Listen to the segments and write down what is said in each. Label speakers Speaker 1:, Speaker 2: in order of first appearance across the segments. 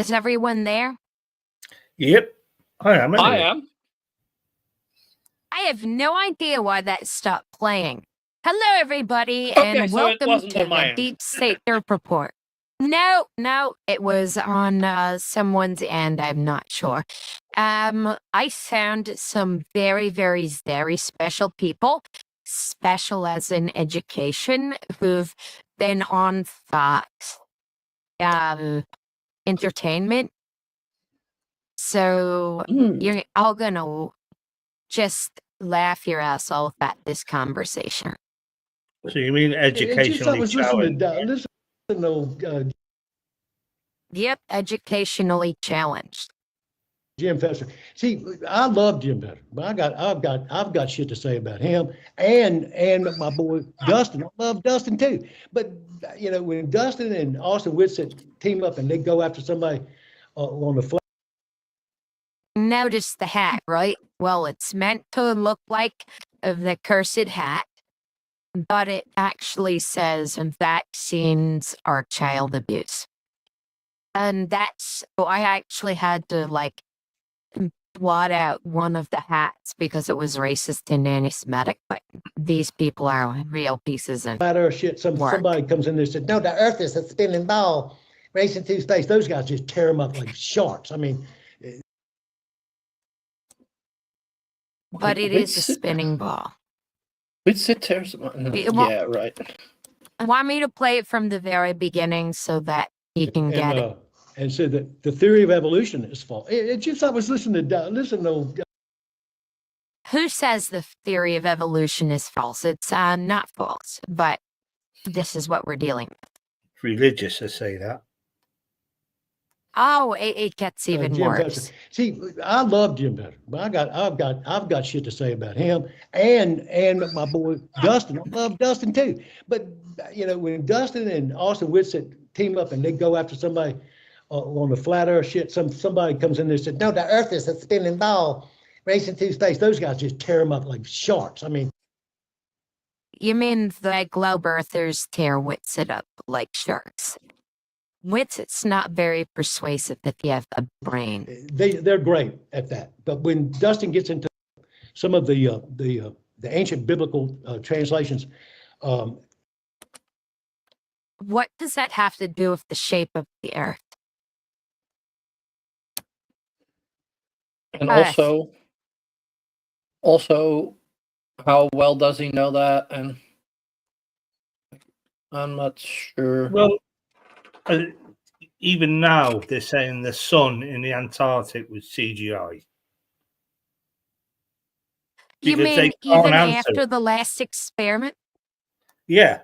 Speaker 1: Is everyone there?
Speaker 2: Yep. I am. Anyway.
Speaker 3: I am.
Speaker 1: I have no idea why that stopped playing. Hello, everybody,
Speaker 3: Okay,
Speaker 1: and
Speaker 3: so it
Speaker 1: welcome
Speaker 3: wasn't
Speaker 1: to
Speaker 3: on my
Speaker 1: the
Speaker 3: end.
Speaker 1: Deep State Third Report. No, it was on someone's end. I'm not sure. I found some very, very, very special people, special as in education, who've been on Fox Entertainment. So you're all gonna just laugh your ass off at this conversation.
Speaker 2: So you mean educationally challenged?
Speaker 1: Yep, educationally challenged.
Speaker 4: Jim Fester. See, I love Jim Fester, but I've got shit to say about him and my boy Dustin. I love Dustin too. But you know, when Dustin and Austin Whitsitt team up and they go after somebody on the flag.
Speaker 1: Notice the hat, right? Well, it's meant to look like the cursed hat, but it actually says vaccines are child abuse. And that's, I actually had to like blot out one of the hats because it was racist and anti-Semitic, but these people are real pieces of
Speaker 4: flat earth shit. Somebody comes in there and says, no, the earth is a spinning ball racing through space. Those guys just tear them up like sharks. I mean,
Speaker 1: but it is a spinning ball.
Speaker 3: Whitsitt tears them. Yeah, right.
Speaker 1: Want me to play it from the very beginning so that you can get it?
Speaker 4: And said that the theory of evolution is false. It's just I was listening to.
Speaker 1: Who says the theory of evolution is false? It's not false, but this is what we're dealing with.
Speaker 2: Religious to say that.
Speaker 1: Oh, it gets even
Speaker 4: Jim
Speaker 1: worse.
Speaker 4: Fester. See, I love Jim Fester, but I've got shit to say about him and my boy Dustin. I love Dustin too. But you know, when Dustin and Austin Whitsitt team up and they go after somebody on the flat earth shit, somebody comes in there and says, no, the earth is a spinning ball racing through space. Those guys just tear them up like sharks. I mean,
Speaker 1: you mean the globe earthers tear Whitsitt up like sharks? Whitsitt's not very persuasive if you have a brain.
Speaker 4: They're great at that. But when Dustin gets into some of the ancient biblical translations,
Speaker 1: what does that have to do with the shape of the earth?
Speaker 3: And also, how well does he know that? And I'm not sure.
Speaker 2: Well, even now they're saying the sun in the Antarctic was CGI.
Speaker 1: You mean even after the last experiment?
Speaker 2: Yeah.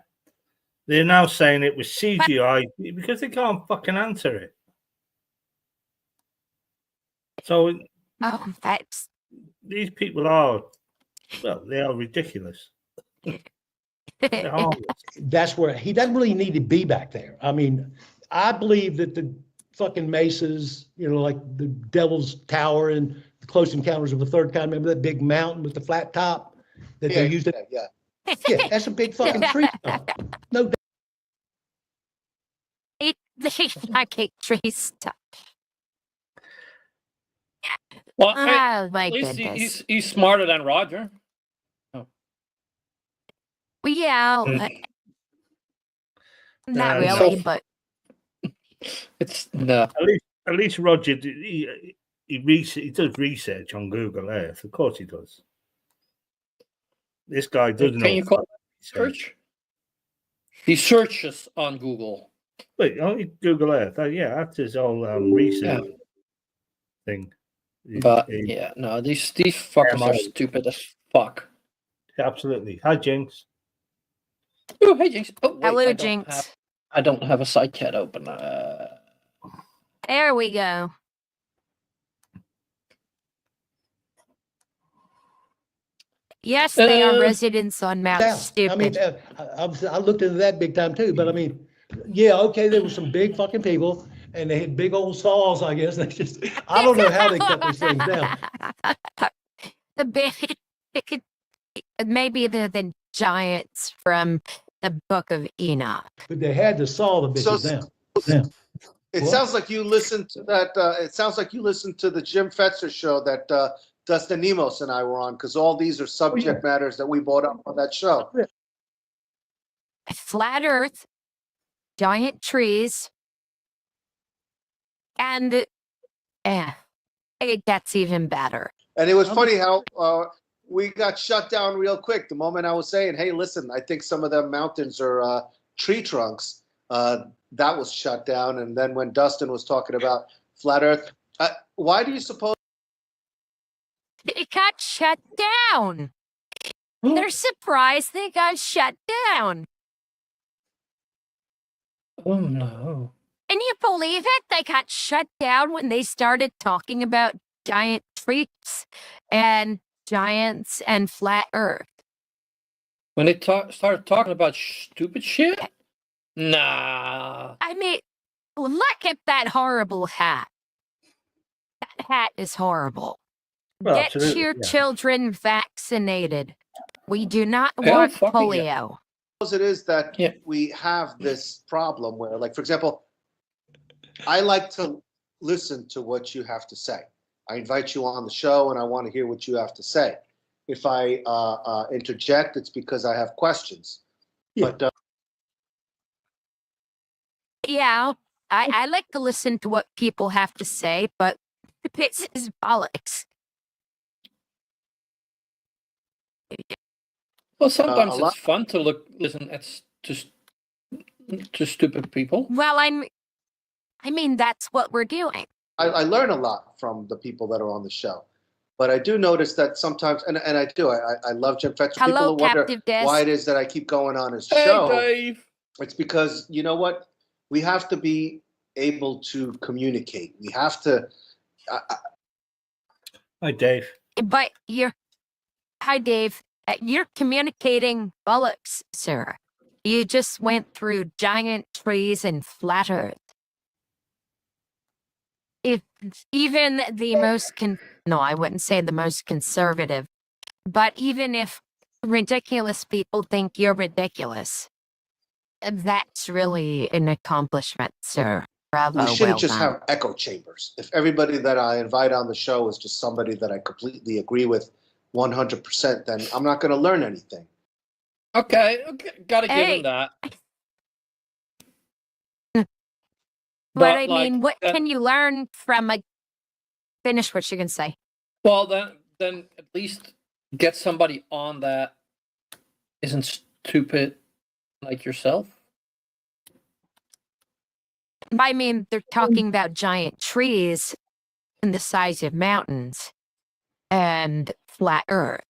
Speaker 2: They're now saying it was CGI because they can't fucking answer it. So these people are, well, they are ridiculous.
Speaker 4: That's where he doesn't really need to be back there. I mean, I believe that the fucking mesas, you know, like the Devil's Tower and the Close Encounters of the Third Kind, remember that big mountain with the flat top that they used? Yeah, that's a big fucking tree stump. No doubt.
Speaker 1: It's like a tree stump.
Speaker 3: Well,
Speaker 1: at
Speaker 3: least he's smarter than Roger.
Speaker 1: Oh. Yeah, not really, but
Speaker 3: it's no.
Speaker 2: At least Roger, he does research on Google Earth. Of course he does. This guy doesn't.
Speaker 3: Can you call it search? He searches on Google.
Speaker 2: Wait, Google Earth. Yeah, that's his whole research thing.
Speaker 3: But yeah, no, these fuckers are stupid as fuck.
Speaker 2: Absolutely. Hi, Jinx.
Speaker 3: Oh, hey, Jinx. Oh, wait,
Speaker 1: hello, Jinx.
Speaker 3: I don't have a side chat open.
Speaker 1: There we go. Yes, they are residents on Mount Stupid.
Speaker 4: I mean, I looked into that big time too, but I mean, yeah, okay, there were some big fucking people and they had big old saws, I guess. They just, I don't know how they cut these things down.
Speaker 1: Maybe they're the giants from the Book of Enoch.
Speaker 4: But they had to saw the bitches down.
Speaker 5: It
Speaker 4: What?
Speaker 5: sounds like you listened to that. It sounds like you listened to the Jim Fetzer show that Dustin Nemos and I were on, because all these are subject matters that we brought up on that show.
Speaker 1: Flat Earth, giant trees, and it gets even better.
Speaker 5: And it was funny how we got shut down real quick. The moment I was saying, hey, listen, I think some of them mountains are tree trunks, that was shut down. And then when Dustin was talking about flat Earth, why do you suppose?
Speaker 1: It got shut down. They're surprised they got shut down.
Speaker 3: Oh no.
Speaker 1: Can you believe it? They got shut down when they started talking about giant trees and giants and flat Earth.
Speaker 3: When they started talking about stupid shit? Nah.
Speaker 1: I mean, look at that horrible hat. That hat is horrible.
Speaker 2: Well,
Speaker 1: Get
Speaker 2: absolutely,
Speaker 1: your
Speaker 2: yeah.
Speaker 1: children vaccinated. We do not
Speaker 3: Hell
Speaker 1: want
Speaker 3: fucking yeah.
Speaker 1: polio.
Speaker 5: It is that we have this problem where, like, for example, I like to listen to what you have to say. I invite you on the show and I want to hear what you have to say. If I interject, it's because I have questions.
Speaker 4: Yeah.
Speaker 5: But
Speaker 1: Yeah, I like to listen to what people have to say, but this is bollocks.
Speaker 3: Well, sometimes
Speaker 5: a lot-
Speaker 3: it's fun to listen to stupid people.
Speaker 1: Well, I mean, that's what we're doing.
Speaker 5: I learn a lot from the people that are on the show. But I do notice that sometimes, and I do, I love Jim Fetzer.
Speaker 1: Hello,
Speaker 5: People wonder
Speaker 1: Captive Des.
Speaker 5: why it is that I keep going on his
Speaker 3: Hey,
Speaker 5: show.
Speaker 3: Dave.
Speaker 5: It's because, you know what? We have to be able to communicate. We have to.
Speaker 2: Hi, Dave.
Speaker 1: But hi, Dave. You're communicating bollocks, sir. You just went through giant trees and flat Earth. If even the most no, I wouldn't say the most conservative, but even if ridiculous people think you're ridiculous, that's really an accomplishment, sir. Bravo.
Speaker 5: We shouldn't
Speaker 1: well
Speaker 5: just
Speaker 1: done.
Speaker 5: have echo chambers. If everybody that I invite on the show is just somebody that I completely agree with 100%, then I'm not going to learn anything.
Speaker 3: Okay, gotta give
Speaker 1: Hey.
Speaker 3: him that.
Speaker 1: But I
Speaker 3: like,
Speaker 1: mean, what can you learn from a? Finish what you can say.
Speaker 3: Well, then at least get somebody on that isn't stupid like yourself.
Speaker 1: I mean, they're talking about giant trees and the size of mountains and flat Earth.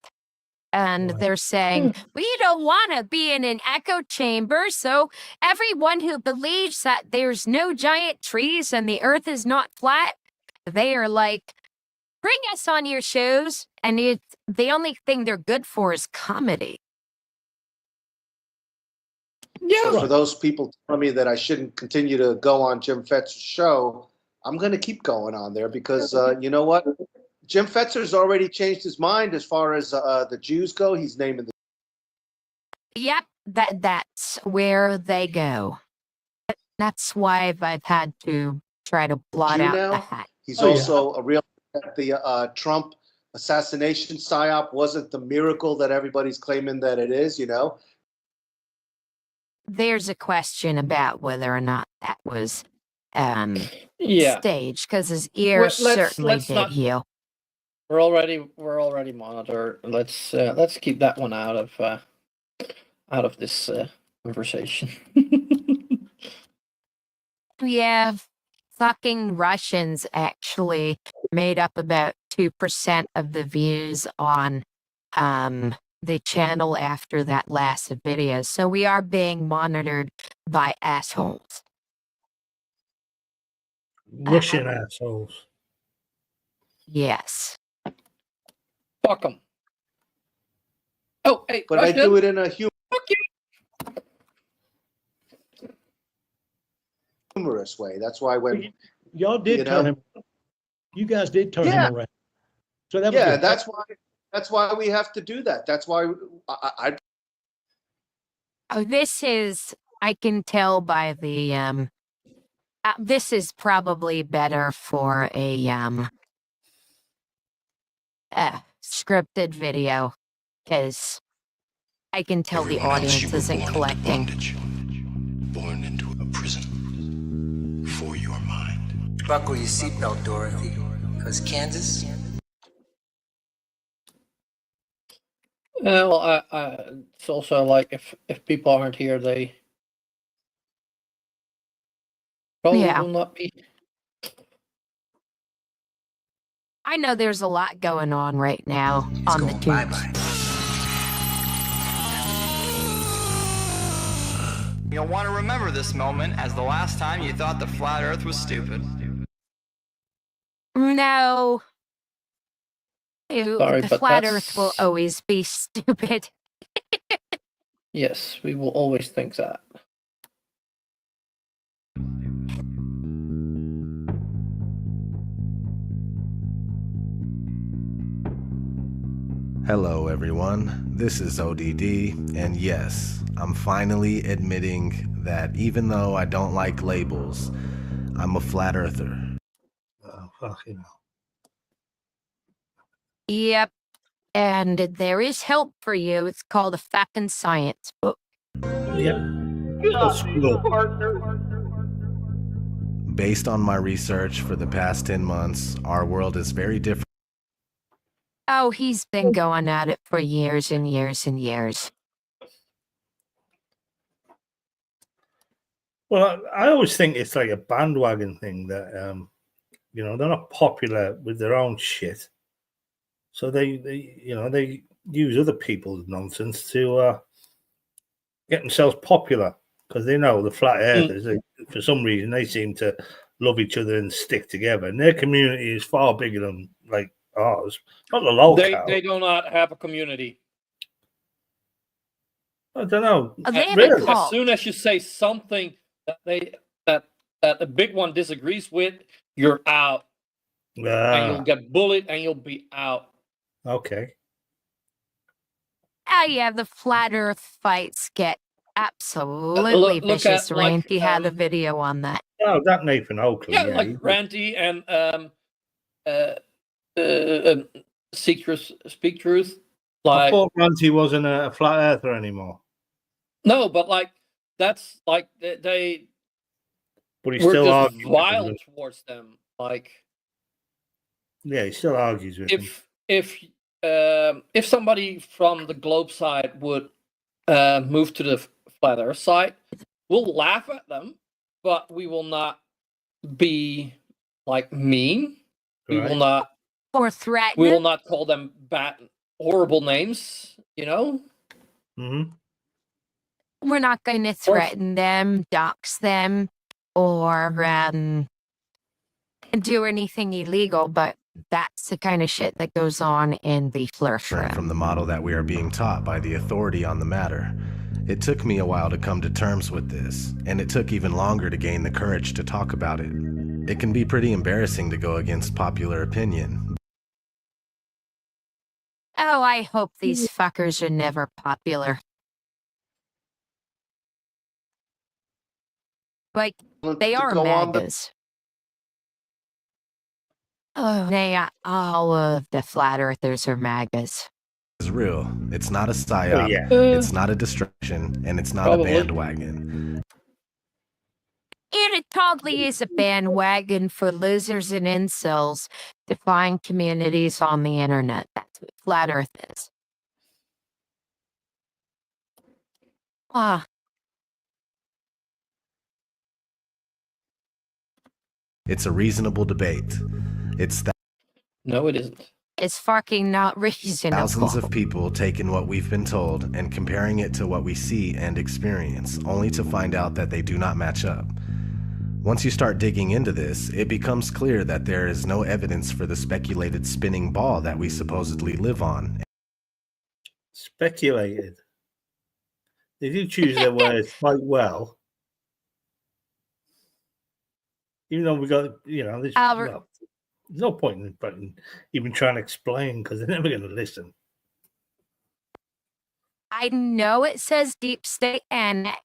Speaker 1: And they're saying, we don't want to be in an echo chamber. So everyone who believes that there's no giant trees and the Earth is not flat, they are like, bring us on your shows. And the only thing they're good for is comedy.
Speaker 3: Yeah.
Speaker 5: So for those people telling me that I shouldn't continue to go on Jim Fetzer's show, I'm going to keep going on there because you know what? Jim Fetzer's already changed his mind as far as the Jews go. He's naming the.
Speaker 1: Yep, that's where they go. That's why I've had to try to blot
Speaker 5: Jew
Speaker 1: out
Speaker 5: now?
Speaker 1: the hat.
Speaker 5: He's
Speaker 4: Oh, yeah.
Speaker 5: also a real. The Trump assassination psyop wasn't the miracle that everybody's claiming that it is. You know.
Speaker 1: There's a question about whether or not that was
Speaker 3: Yeah.
Speaker 1: staged, because his ears certainly
Speaker 3: let's
Speaker 1: did
Speaker 3: not-
Speaker 1: heal.
Speaker 3: We're already monitored. Let's keep that one out of this conversation.
Speaker 1: Yeah, fucking Russians actually made up about 2% of the views on the channel after that last video. So we are being monitored by assholes.
Speaker 2: Russian assholes.
Speaker 1: Yes.
Speaker 3: Fuck them. Oh, hey,
Speaker 5: But I
Speaker 3: Russian,
Speaker 5: do it in a humorous way. That's why when
Speaker 4: Y'all did
Speaker 5: You
Speaker 4: turn
Speaker 5: know?
Speaker 4: him. You guys did turn
Speaker 5: Yeah.
Speaker 4: him around. So that was
Speaker 5: yeah,
Speaker 4: good.
Speaker 5: that's why we have to do that. That's why I
Speaker 1: Oh, this is, I can tell by the This is probably better for a scripted video, because I can tell the
Speaker 6: Everyone else,
Speaker 1: audience
Speaker 6: you were
Speaker 1: isn't
Speaker 6: born into
Speaker 1: collecting.
Speaker 6: bondage, born into a prison for your mind.
Speaker 7: Buckle your seatbelt, Dorothy, because Kansas.
Speaker 3: Well, it's also like if people aren't here, they probably
Speaker 1: Yeah.
Speaker 3: will not be.
Speaker 1: I know there's a lot going on right now
Speaker 7: It's
Speaker 1: on the
Speaker 7: going
Speaker 1: tubes.
Speaker 7: bye-bye.
Speaker 8: You'll want to remember this moment as the last time you thought the flat earth was stupid.
Speaker 1: No.
Speaker 3: Sorry,
Speaker 1: The
Speaker 3: but
Speaker 1: flat
Speaker 3: that's-
Speaker 1: Earth will always be stupid.
Speaker 3: Yes, we will always think that.
Speaker 9: Hello, everyone. This is ODD, and yes, I'm finally admitting that even though I don't like labels, I'm a flat earther.
Speaker 2: Oh, fucking hell.
Speaker 1: Yep. And there is help for you. It's called a fucking science book.
Speaker 2: Yep.
Speaker 9: Based on my research for the past 10 months, our world is very different.
Speaker 1: Oh, he's been going at it for years and years and years.
Speaker 2: Well, I always think it's like a bandwagon thing that, you know, they're not popular with their own shit. So they use other people's nonsense to get themselves popular because they know the flat earthers, for some reason, they seem to love each other and stick together. And their community is far bigger than like ours. Not the local.
Speaker 3: They do not have a community.
Speaker 2: I don't know.
Speaker 1: They have
Speaker 2: Really?
Speaker 1: a cult.
Speaker 3: As soon as you say something that a big one disagrees with, you're out. And you'll get bullied and you'll be out.
Speaker 2: Okay.
Speaker 1: Oh, yeah, the flat Earth fights get absolutely
Speaker 3: look
Speaker 1: vicious.
Speaker 3: at, like,
Speaker 1: Randy had a video on that.
Speaker 2: Oh, that Nathan Oakley.
Speaker 3: Yeah,
Speaker 2: Yeah,
Speaker 3: like Randy and Speak Truth.
Speaker 2: I
Speaker 3: Like,
Speaker 2: thought Ranty wasn't a flat earther anymore,
Speaker 3: no, but like that's like they
Speaker 2: but he
Speaker 3: were
Speaker 2: still
Speaker 3: just
Speaker 2: argues.
Speaker 3: vile towards them. Like,
Speaker 2: Yeah, he still argues with him.
Speaker 3: if somebody from the Globe side would move to the flat Earth side, we'll laugh at them, but we will not be like mean. We will
Speaker 2: Right.
Speaker 3: not.
Speaker 1: Or
Speaker 3: We
Speaker 1: threatening.
Speaker 3: will not call them bad, horrible names. You know.
Speaker 2: Mm-hmm.
Speaker 1: We're not going to threaten them, dox them, or do anything illegal, but that's the kind of shit that goes on in the flirt room.
Speaker 9: From the model that we are being taught by the authority on the matter. It took me a while to come to terms with this, and it took even longer to gain the courage to talk about it. It can be pretty embarrassing to go against popular opinion.
Speaker 1: Oh, I hope these fuckers are never popular. Like, they are
Speaker 5: Go on the-
Speaker 1: MAGAs. Oh, all of the flat earthers are MAGAs.
Speaker 9: It's real. It's not a psyop.
Speaker 2: Oh, yeah.
Speaker 9: It's not a distraction, and it's not
Speaker 3: Probably.
Speaker 9: a bandwagon.
Speaker 1: And it totally is a bandwagon for losers and incels to find communities on the internet. That's what flat earth is. Ah,
Speaker 9: It's a reasonable debate. It's
Speaker 3: No, it isn't.
Speaker 1: it's fucking not reasonable.
Speaker 9: thousands of people taking what we've been told and comparing it to what we see and experience, only to find out that they do not match up. Once you start digging into this, it becomes clear that there is no evidence for the speculated spinning ball that we supposedly live on.
Speaker 2: Speculated. They do choose their words quite well. Even though we got, there's,
Speaker 1: Albert.
Speaker 2: well, there's no point in even trying to explain because they're never going to listen.
Speaker 1: I know it says Deep State Annex,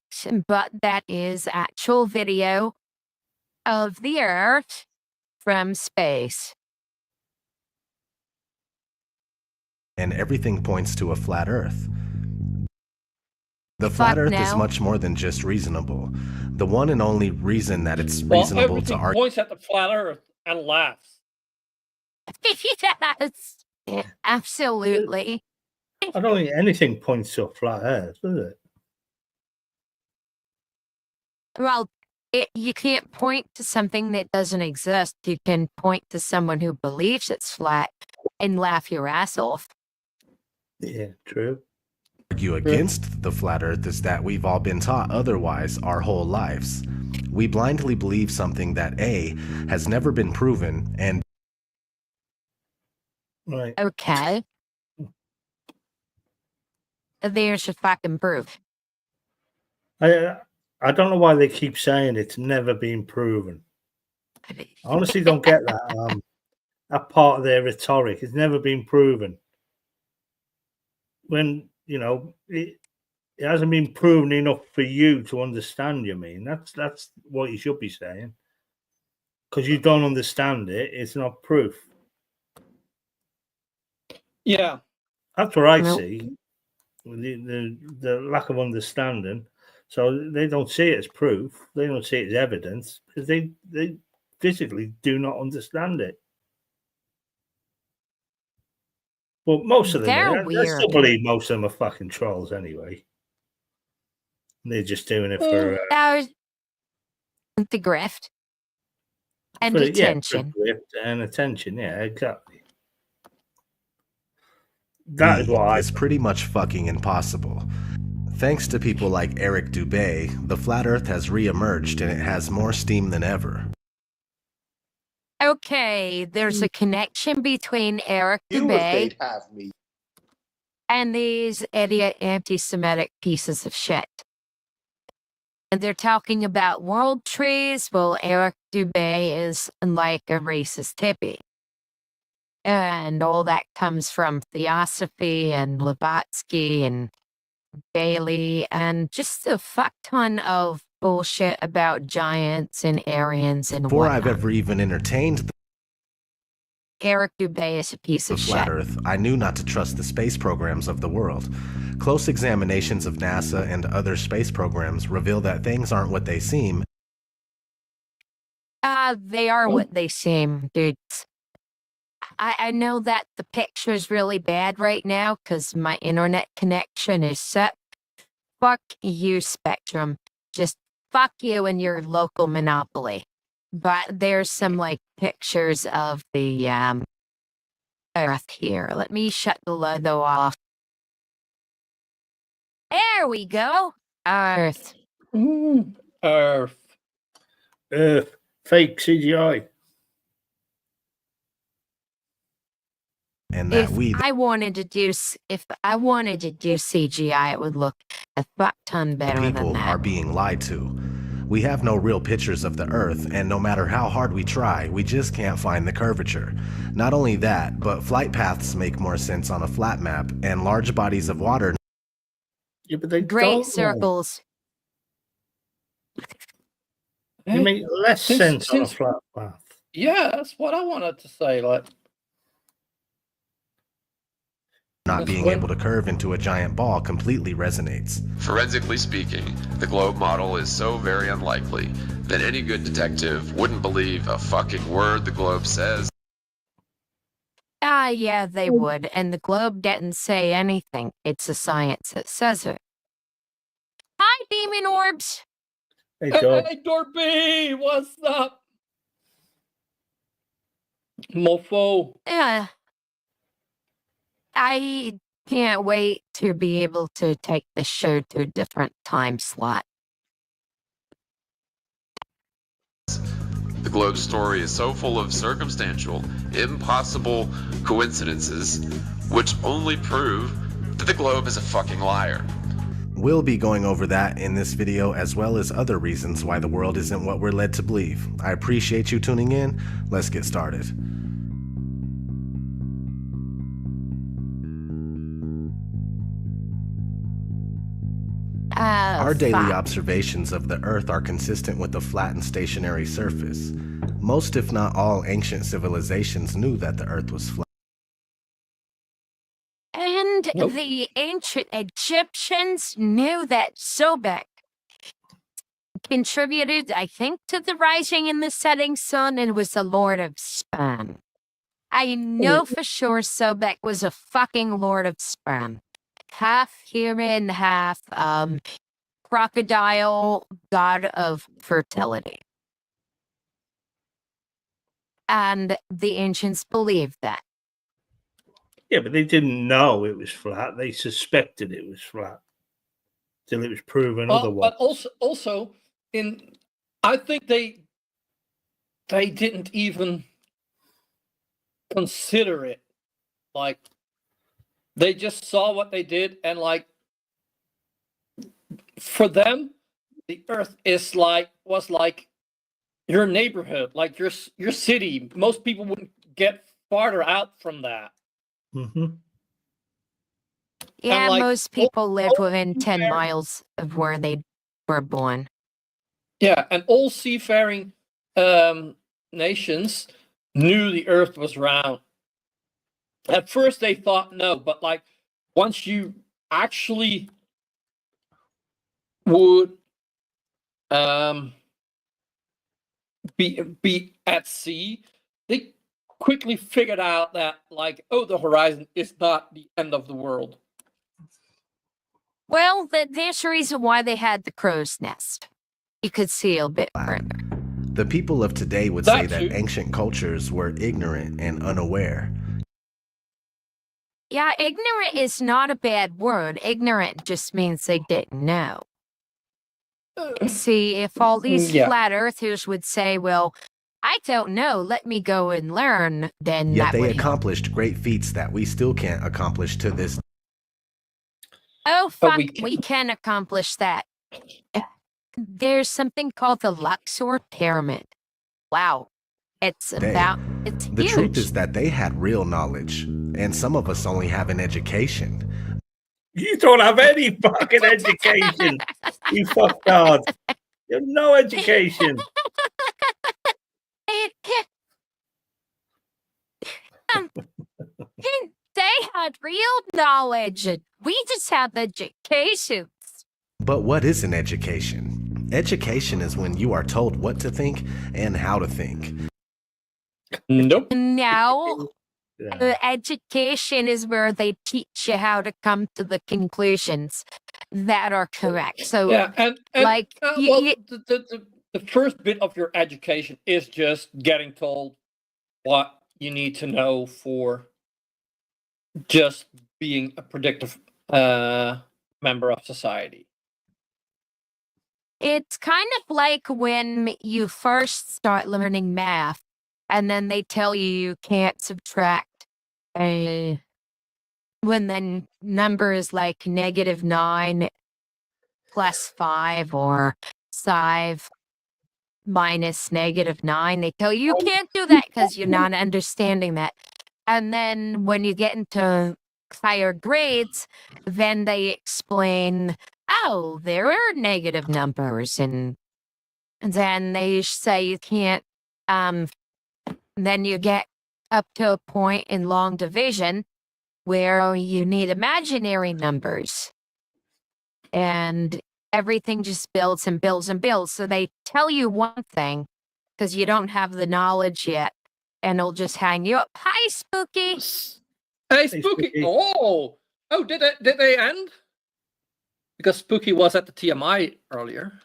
Speaker 1: but that is actual video of the Earth from space.
Speaker 9: And everything points to a flat Earth. The flat Earth is
Speaker 1: no.
Speaker 9: much more than just reasonable. The one and only reason that it's
Speaker 3: Well,
Speaker 9: reasonable to
Speaker 3: everything
Speaker 9: argue
Speaker 3: points at the flat Earth and laughs.
Speaker 1: Yes, absolutely.
Speaker 2: I don't think anything points to a flat Earth, does it?
Speaker 1: Well, you can't point to something that doesn't exist. You can point to someone who believes it's flat and laugh your ass off.
Speaker 2: Yeah, true.
Speaker 9: against the flat Earth is that we've all been taught otherwise our whole lives. We blindly believe something that A, has never been proven, and
Speaker 2: Right.
Speaker 1: Okay. There's your fucking proof.
Speaker 2: I don't know why they keep saying it's never been proven. I honestly don't get that. That part of their rhetoric has never been proven. When, you know, it hasn't been proven enough for you to understand, you mean? That's what you should be saying. Because you don't understand it, it's not proof.
Speaker 3: Yeah.
Speaker 2: That's what I
Speaker 1: Nope.
Speaker 2: see. The lack of understanding. So they don't see it as proof. They don't see it as evidence because they physically do not understand it. Well, most of them,
Speaker 1: They're
Speaker 2: I still
Speaker 1: weird.
Speaker 2: believe most of them are fucking trolls anyway. They're just doing it for
Speaker 1: The grift. And
Speaker 2: for
Speaker 1: attention.
Speaker 2: grift and attention. Yeah, exactly. That is
Speaker 9: B
Speaker 2: why
Speaker 9: is pretty much fucking impossible. Thanks to people like Eric Dubay, the flat Earth has re-emerged and it has more steam than ever.
Speaker 1: Okay, there's a connection between Eric
Speaker 5: You if
Speaker 1: Dubay
Speaker 5: they'd have me.
Speaker 1: and these idiot anti-Semitic pieces of shit. And they're talking about world trees. Well, Eric Dubay is like a racist hippie. And all that comes from Theosophy and Blavatsky and Bailey and just a fuck ton of bullshit about giants and Aryans and
Speaker 9: Before
Speaker 1: whatnot.
Speaker 9: I've ever even entertained
Speaker 1: Eric Dubay is a piece
Speaker 9: the
Speaker 1: of
Speaker 9: flat
Speaker 1: shit.
Speaker 9: Earth, I knew not to trust the space programs of the world. Close examinations of NASA and other space programs reveal that things aren't what they seem.
Speaker 1: They are what they seem, dudes. I know that the picture's really bad right now because my internet connection is set. Fuck you, Spectrum. Just fuck you and your local monopoly. But there's some like pictures of the Earth here. Let me shut the logo off. There we go. Earth.
Speaker 3: Earth.
Speaker 2: fake CGI.
Speaker 9: And that
Speaker 1: If I wanted to do CGI, it would look a fuck ton better than
Speaker 9: people
Speaker 1: that.
Speaker 9: are being lied to. We have no real pictures of the Earth, and no matter how hard we try, we just can't find the curvature. Not only that, but flight paths make more sense on a flat map, and large bodies of water.
Speaker 2: Yeah, but they
Speaker 1: Great
Speaker 2: don't.
Speaker 1: circles.
Speaker 2: They make less sense on a flat path.
Speaker 3: Yeah, that's what I wanted to say. Like,
Speaker 9: Not being able to curve into a giant ball completely resonates.
Speaker 10: Forensically speaking, the globe model is so very unlikely that any good detective wouldn't believe a fucking word the globe says.
Speaker 1: Yeah, they would. And the globe didn't say anything. It's the science that says it. Hi, demon orbs.
Speaker 2: Hey, Dob.
Speaker 3: hey, Dorby, what's up? Mofo.
Speaker 1: Yeah. I can't wait to be able to take the show to a different time slot.
Speaker 10: The globe story is so full of circumstantial, impossible coincidences, which only prove that the globe is a fucking liar.
Speaker 9: We'll be going over that in this video, as well as other reasons why the world isn't what we're led to believe. I appreciate you tuning in. Let's get started. Our daily
Speaker 1: fuck.
Speaker 9: observations of the Earth are consistent with a flat and stationary surface. Most, if not all, ancient civilizations knew that the Earth was flat.
Speaker 1: And the ancient Egyptians knew that Sobek contributed, I think, to the rising and the setting sun and was the Lord of Sperm. I know for sure Sobek was a fucking Lord of Sperm. Half human, half crocodile, god of fertility. And the ancients believed that.
Speaker 2: Yeah, but they didn't know it was flat. They suspected it was flat till it was proven otherwise.
Speaker 3: But also, I think they didn't even consider it. Like, they just saw what they did, and like, for them, the Earth was like your neighborhood, like your city. Most people wouldn't get farther out from that.
Speaker 2: Mm-hmm.
Speaker 1: Yeah,
Speaker 3: like,
Speaker 1: most people live within 10 miles of where they were born.
Speaker 3: Yeah, and all seafaring nations knew the Earth was round. At first they thought no, but like once you actually would be at sea, they quickly figured out that like, oh, the horizon is not the end of the world.
Speaker 1: Well, there's a reason why they had the crow's nest. You could see a bit further.
Speaker 9: The people of today would say that ancient cultures were ignorant and unaware.
Speaker 1: Yeah, ignorant is not a bad word. Ignorant just means they didn't know. See, if all these flat earthers would say, well, I don't know, let me go and learn, then
Speaker 9: Yet
Speaker 1: that
Speaker 9: they
Speaker 1: would
Speaker 9: accomplished great feats that we still can't accomplish to this.
Speaker 1: Oh, fuck, we can accomplish that. There's something called the Luxor Pyramid. Wow. It's
Speaker 9: The
Speaker 1: huge.
Speaker 9: truth is that they had real knowledge, and some of us only have an education.
Speaker 2: You don't have any fucking education, you fucktard. You have no education.
Speaker 1: They had real knowledge. We just have educations.
Speaker 9: But what is an education? Education is when you are told what to think and how to think.
Speaker 3: Nope.
Speaker 1: Now, education is where they teach you how to come to the conclusions that are correct. So,
Speaker 3: yeah, and
Speaker 1: like,
Speaker 3: the first bit of your education is just getting told what you need to know for just being a productive member of society.
Speaker 1: It's kind of like when you first start learning math and then they tell you can't subtract when the number is like -9 plus 5 or 5 minus -9. They tell you can't do that because you're not understanding that. And then when you get into higher grades, then they explain, oh, there are negative numbers. And then they say you can't, then you get up to a point in long division where you need imaginary numbers. And everything just builds and builds and builds. So they tell you one thing because you don't have the knowledge yet, and it'll just hang you up. Hi, Spooky.
Speaker 3: Hey, Spooky. Oh, did they end? Because Spooky was at the TMI earlier.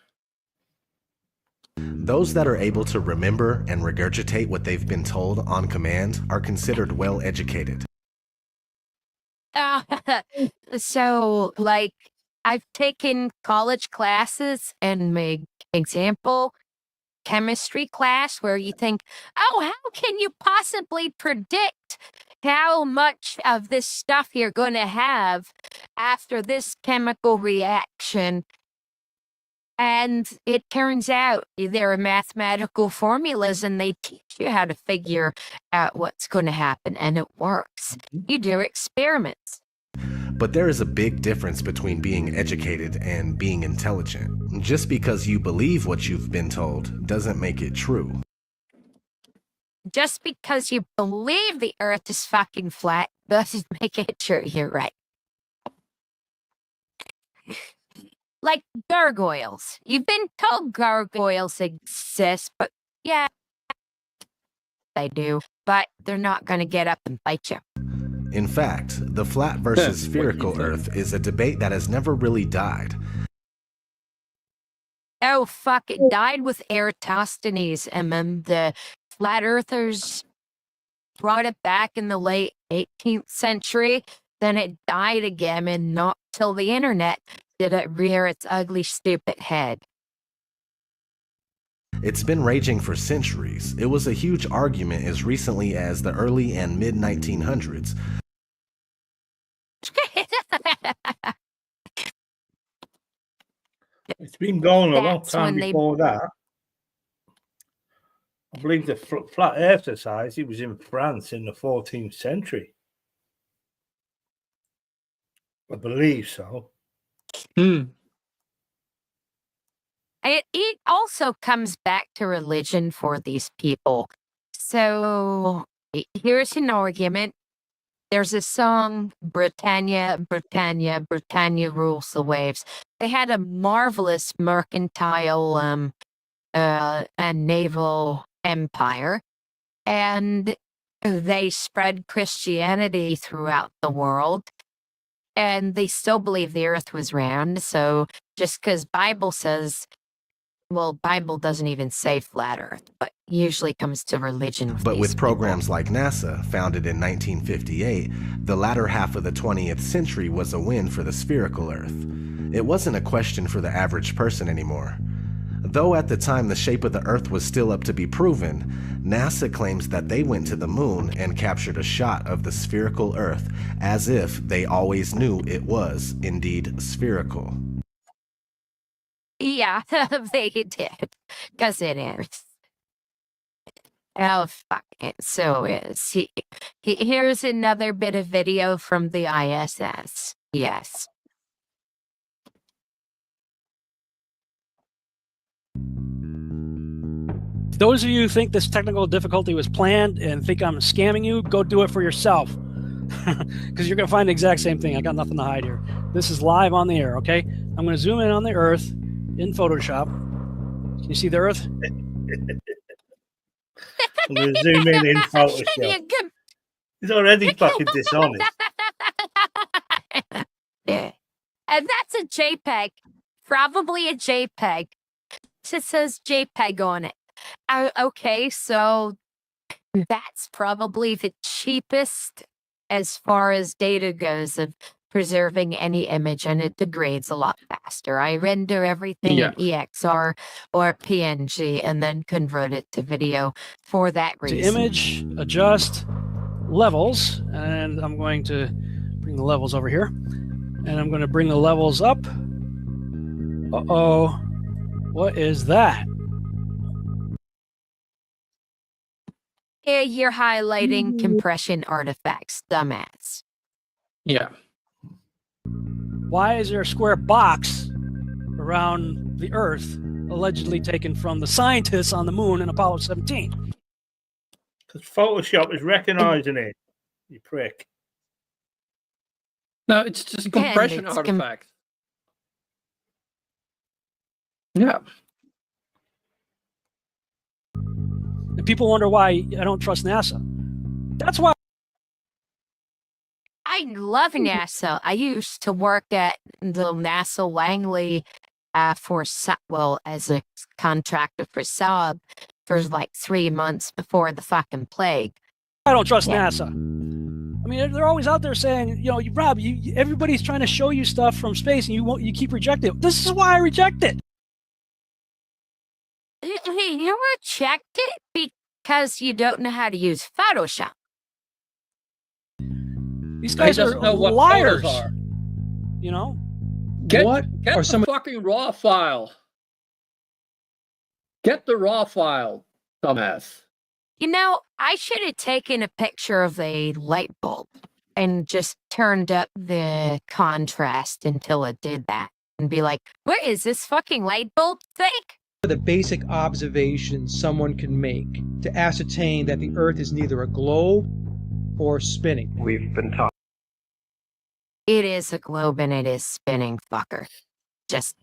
Speaker 9: Those that are able to remember and regurgitate what they've been told on command are considered well educated.
Speaker 1: So, like, I've taken college classes, and my example, chemistry class, where you think, oh, how can you possibly predict how much of this stuff you're going to have after this chemical reaction? And it turns out there are mathematical formulas, and they teach you how to figure out what's going to happen, and it works. You do experiments.
Speaker 9: But there is a big difference between being educated and being intelligent. Just because you believe what you've been told doesn't make it true.
Speaker 1: Just because you believe the earth is fucking flat doesn't make it true. You're right. Like gargoyles. You've been told gargoyles exist, but yeah, they do. But they're not going to get up and bite you.
Speaker 9: In fact, the flat versus spherical Earth is a debate that has never really died.
Speaker 1: Oh, fuck, it died with Eratosthenes, and then the flat earthers brought it back in the late 18th century. Then it died again, and not till the internet did it rear its ugly, stupid head.
Speaker 9: It's been raging for centuries. It was a huge argument as recently as the early and mid-1900s.
Speaker 2: It's been going a long
Speaker 1: That's
Speaker 2: time
Speaker 1: when they-
Speaker 2: before that. I believe the flat Earth Society was in France in the 14th century. I believe so.
Speaker 1: It also comes back to religion for these people. So here's an argument. There's a song, Britannia, Britannia, Britannia rules the waves. They had a marvelous mercantile and naval empire, and they spread Christianity throughout the world. And they still believe the earth was round. So just because Bible says, well, Bible doesn't even say flat earth, but usually comes to religion.
Speaker 9: But with
Speaker 1: these
Speaker 9: programs
Speaker 1: people.
Speaker 9: like NASA, founded in 1958, the latter half of the 20th century was a win for the spherical Earth. It wasn't a question for the average person anymore. Though at the time the shape of the Earth was still up to be proven, NASA claims that they went to the moon and captured a shot of the spherical Earth as if they always knew it was indeed spherical.
Speaker 1: Yeah, they did, because it is. Oh, fuck, it so is. Here's another bit of video from the ISS. Yes.
Speaker 11: Those of you who think this technical difficulty was planned and think I'm scamming you, go do it for yourself. Because you're going to find the exact same thing. I got nothing to hide here. This is live on the air, okay? I'm going to zoom in on the Earth in Photoshop. Can you see the Earth?
Speaker 2: I'm going to zoom in Photoshop. He's already fucking dishonest.
Speaker 1: Yeah. And that's a JPEG. Probably a JPEG. It says JPEG on it. Okay, so that's probably the cheapest as far as data goes of preserving any image, and it degrades a lot faster. I render everything in EXR or PNG and then convert it to video for that reason.
Speaker 11: To image, adjust, levels, and I'm going to bring the levels over here, and I'm going to bring the levels up. Uh-oh, what is that?
Speaker 1: Here you're highlighting compression artifacts, dumbass.
Speaker 3: Yeah.
Speaker 11: Why is there a square box around the Earth allegedly taken from the scientists on the moon in Apollo 17?
Speaker 2: Because Photoshop is recognizing it, you prick.
Speaker 3: No, it's just compression
Speaker 1: it's
Speaker 3: artifacts. Yeah.
Speaker 11: And people wonder why I don't trust NASA. That's why.
Speaker 1: I love NASA. I used to work at the NASA Langley as a contractor for Saab for like 3 months before the fucking plague.
Speaker 11: I don't trust NASA. I mean, they're always out there saying, you know, Rob, everybody's trying to show you stuff from space, and you keep rejecting it. This is why I reject it.
Speaker 1: You reject it because you don't know how to use Photoshop.
Speaker 11: These guys
Speaker 3: He
Speaker 11: are
Speaker 3: doesn't know what
Speaker 11: liars.
Speaker 3: photos are.
Speaker 11: You know?
Speaker 3: Get
Speaker 12: are
Speaker 3: the fucking raw file. Get the raw file, dumbass.
Speaker 1: You know, I should have taken a picture of a light bulb and just turned up the contrast until it did that and be like, what is this fucking light bulb thing?
Speaker 12: The basic observations someone can make to ascertain that the Earth is neither a globe or spinning.
Speaker 13: We've been taught.
Speaker 1: It is a globe and it is spinning, fucker. Just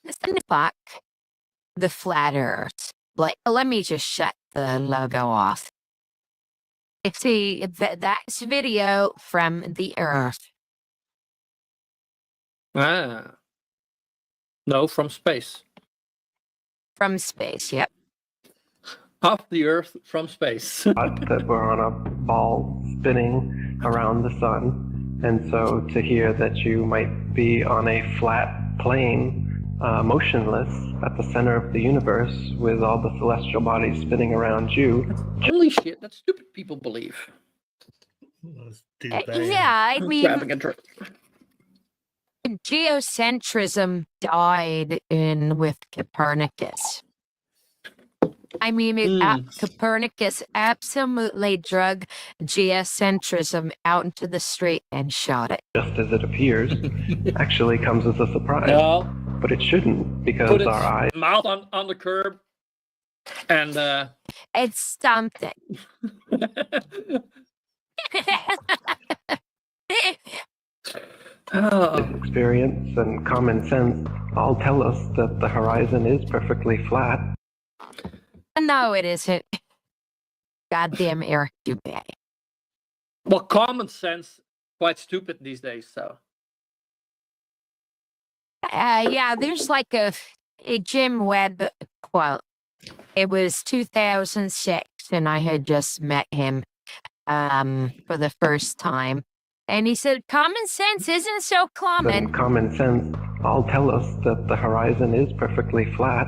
Speaker 1: listen to fuck the flat Earth. Like, let me just shut the logo off. See, that's video from the Earth.
Speaker 3: Ah. No, from space.
Speaker 1: From space, yep.
Speaker 3: Off the Earth from space.
Speaker 13: That we're on a ball spinning around the sun, and so to hear that you might be on a flat plane, motionless at the center of the universe with all the celestial bodies spinning around you.
Speaker 3: Holy shit, that stupid people believe.
Speaker 1: Yeah, I mean,
Speaker 3: Grabbing a drink.
Speaker 1: geocentrism died in with Copernicus. I mean, Copernicus absolutely drug geocentrism out into the street and shot it.
Speaker 13: Just as it appears, actually comes as a surprise.
Speaker 3: No.
Speaker 13: But it shouldn't, because
Speaker 3: Put its
Speaker 13: our eyes
Speaker 3: mouth on the curb and
Speaker 1: It's something.
Speaker 13: experience and common sense all tell us that the horizon is perfectly flat.
Speaker 1: No, it isn't. Goddamn Eric Dubé.
Speaker 3: well, common sense quite stupid these days. So
Speaker 1: Yeah, there's like a Jim Webb quote. It was 2006, and I had just met him for the first time. And he said, common sense isn't so common.
Speaker 13: And common sense all tell us that the horizon is perfectly flat.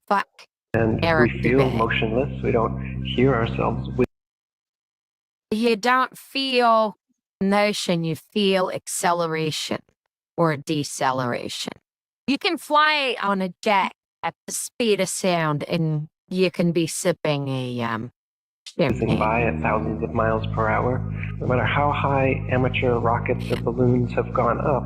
Speaker 1: Fuck.
Speaker 13: And
Speaker 1: Eric
Speaker 13: we feel
Speaker 1: Dubé.
Speaker 13: motionless. We don't hear ourselves.
Speaker 1: You don't feel motion, you feel acceleration or deceleration. You can fly on a jet at the speed of sound, and you can be sipping a champagne.
Speaker 13: By at thousands of miles per hour. No matter how high amateur rockets or balloons have gone up,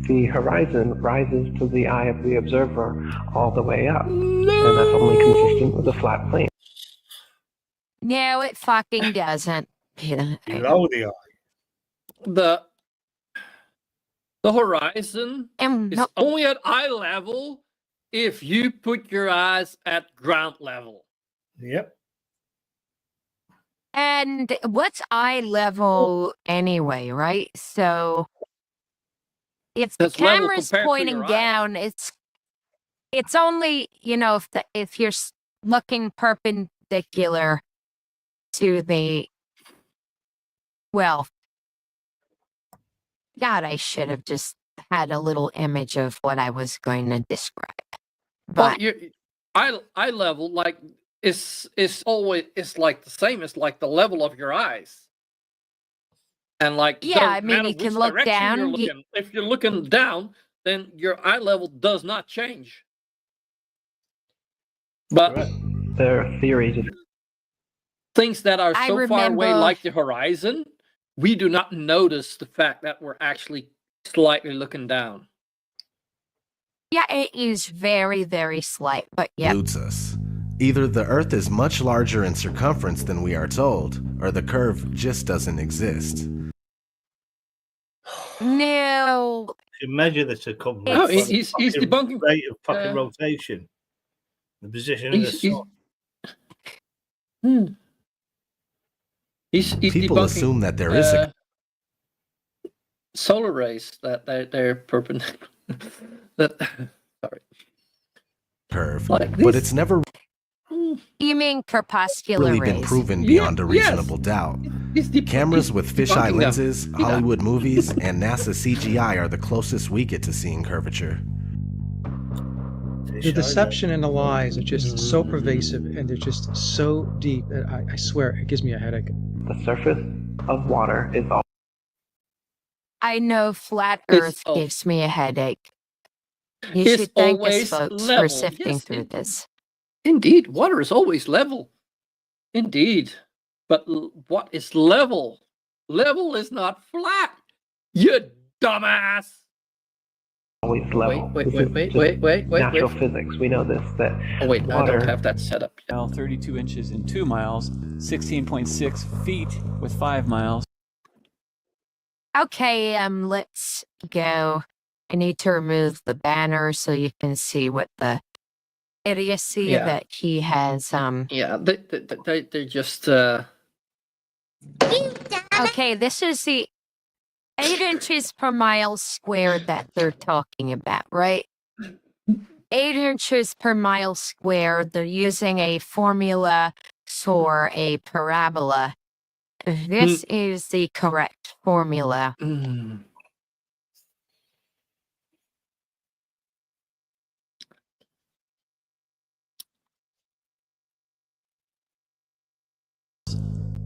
Speaker 13: the horizon rises to the eye of the observer all the way up. And that's only consistent with a flat plane.
Speaker 1: No, it fucking doesn't.
Speaker 2: Below the eye.
Speaker 3: The horizon is
Speaker 1: no.
Speaker 3: only at eye level if you put your eyes at ground level.
Speaker 2: Yep.
Speaker 1: And what's eye level anyway, right? So if the
Speaker 3: That's level
Speaker 1: camera's
Speaker 3: compared to
Speaker 1: pointing
Speaker 3: your eye.
Speaker 1: down, it's only, if you're looking perpendicular to the, well, God, I should have just had a little image of what I was going to describe.
Speaker 3: But
Speaker 1: But
Speaker 3: your eye level, like, is always, it's like the same as like the level of your eyes. And like,
Speaker 1: yeah,
Speaker 3: doesn't
Speaker 1: I mean,
Speaker 3: matter
Speaker 1: you can
Speaker 3: which
Speaker 1: look
Speaker 3: direction
Speaker 1: down.
Speaker 3: you're looking. If you're looking down, then your eye level does not change. But
Speaker 13: There are theories of
Speaker 3: things that are
Speaker 1: I
Speaker 3: so far away,
Speaker 1: remember-
Speaker 3: like the horizon, we do not notice the fact that we're actually slightly looking down.
Speaker 1: Yeah, it is very, very slight, but yeah.
Speaker 9: Eludes us. Either the Earth is much larger in circumference than we are told, or the curve just doesn't exist.
Speaker 1: No.
Speaker 2: You measure the circumference.
Speaker 3: No,
Speaker 2: by the
Speaker 3: he's
Speaker 2: fucking
Speaker 3: debunking,
Speaker 2: rate of fucking
Speaker 3: uh,
Speaker 2: rotation. The position of the
Speaker 3: He's,
Speaker 2: sun.
Speaker 3: he's
Speaker 9: People
Speaker 3: debunking,
Speaker 9: assume that there is a
Speaker 3: solar rays that they're perpendicular. Sorry.
Speaker 9: curve,
Speaker 3: Like
Speaker 9: but
Speaker 3: this.
Speaker 9: it's never
Speaker 1: You mean corpuscular
Speaker 9: really
Speaker 1: rays?
Speaker 9: been proven beyond a
Speaker 3: yes.
Speaker 9: reasonable doubt.
Speaker 3: He's
Speaker 9: Cameras
Speaker 3: he's
Speaker 9: with fisheye
Speaker 3: debunking them.
Speaker 9: lenses,
Speaker 3: Yeah.
Speaker 9: Hollywood movies, and NASA CGI are the closest we get to seeing curvature.
Speaker 12: The deception and the lies are just so pervasive, and they're just so deep that I swear it gives me a headache.
Speaker 13: the surface of water is all
Speaker 1: I know flat
Speaker 3: It's
Speaker 1: Earth
Speaker 3: al-
Speaker 1: gives me a headache. You
Speaker 3: It's
Speaker 1: should thank us,
Speaker 3: always
Speaker 1: folks, for
Speaker 3: level.
Speaker 1: sifting
Speaker 3: Yes,
Speaker 1: through this.
Speaker 3: Indeed, water is always level. Indeed. But what is level? Level is not flat. You dumbass.
Speaker 13: Always level.
Speaker 3: Wait,
Speaker 13: This is just natural physics. We know this. That
Speaker 3: Oh wait, I
Speaker 13: water,
Speaker 3: don't have that set up yet.
Speaker 14: 32 inches in 2 miles, 16.6 feet with 5 miles.
Speaker 1: Okay, let's go. I need to remove the banner so you can see what the idiocy
Speaker 3: Yeah.
Speaker 1: that he has.
Speaker 3: Yeah, they just.
Speaker 1: Okay, this is the 8 inches per mile squared that they're talking about, right? 8 inches per mile squared. They're using a formula for a parabola. This is the correct formula.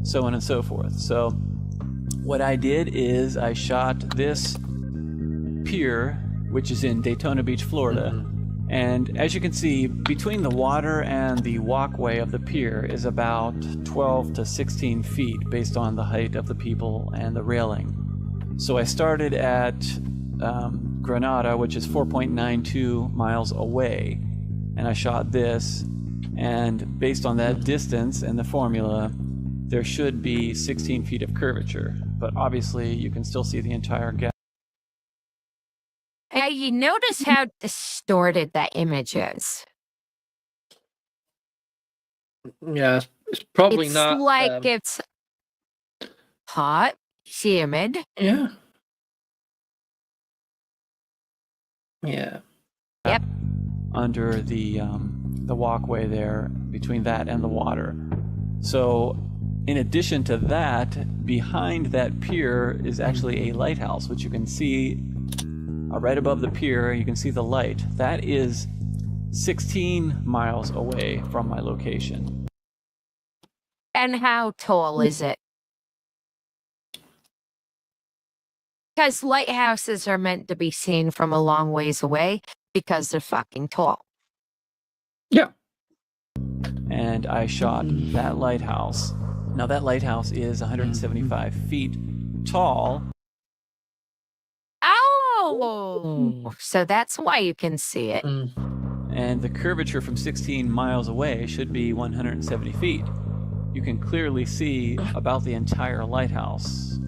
Speaker 14: So on and so forth. So what I did is I shot this pier, which is in Daytona Beach, Florida. And as you can see, between the water and the walkway of the pier is about 12 to 16 feet based on the height of the people and the railing. So I started at Granada, which is 4.92 miles away, and I shot this. And based on that distance and the formula, there should be 16 feet of curvature, but obviously you can still see the entire gap.
Speaker 1: Hey, you notice how distorted that image is?
Speaker 3: Yeah, it's probably
Speaker 1: It's
Speaker 3: not.
Speaker 1: like it's hot, humid.
Speaker 3: Yeah. Yeah.
Speaker 1: Yep.
Speaker 14: Under the walkway there, between that and the water. So in addition to that, behind that pier is actually a lighthouse, which you can see right above the pier. You can see the light. That is 16 miles away from my location.
Speaker 1: And how tall is it? Because lighthouses are meant to be seen from a long ways away because they're fucking tall.
Speaker 3: Yeah.
Speaker 14: And I shot that lighthouse. Now that lighthouse is 175 feet tall.
Speaker 1: Oh, so that's why you can see it.
Speaker 14: And the curvature from 16 miles away should be 170 feet. You can clearly see about the entire lighthouse.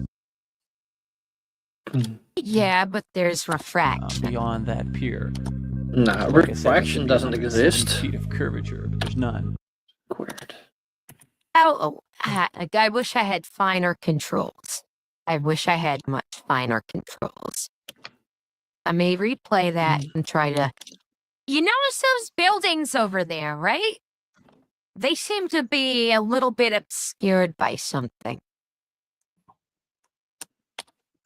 Speaker 3: Yeah, but there's refraction.
Speaker 14: Beyond that pier.
Speaker 3: No,
Speaker 14: Like I said,
Speaker 3: refraction doesn't
Speaker 14: 170
Speaker 3: exist.
Speaker 14: feet of curvature, but there's none.
Speaker 3: Weird.
Speaker 1: I wish I had finer controls. I wish I had much finer controls. I may replay that and try to... You notice those buildings over there, right? They seem to be a little bit obscured by something.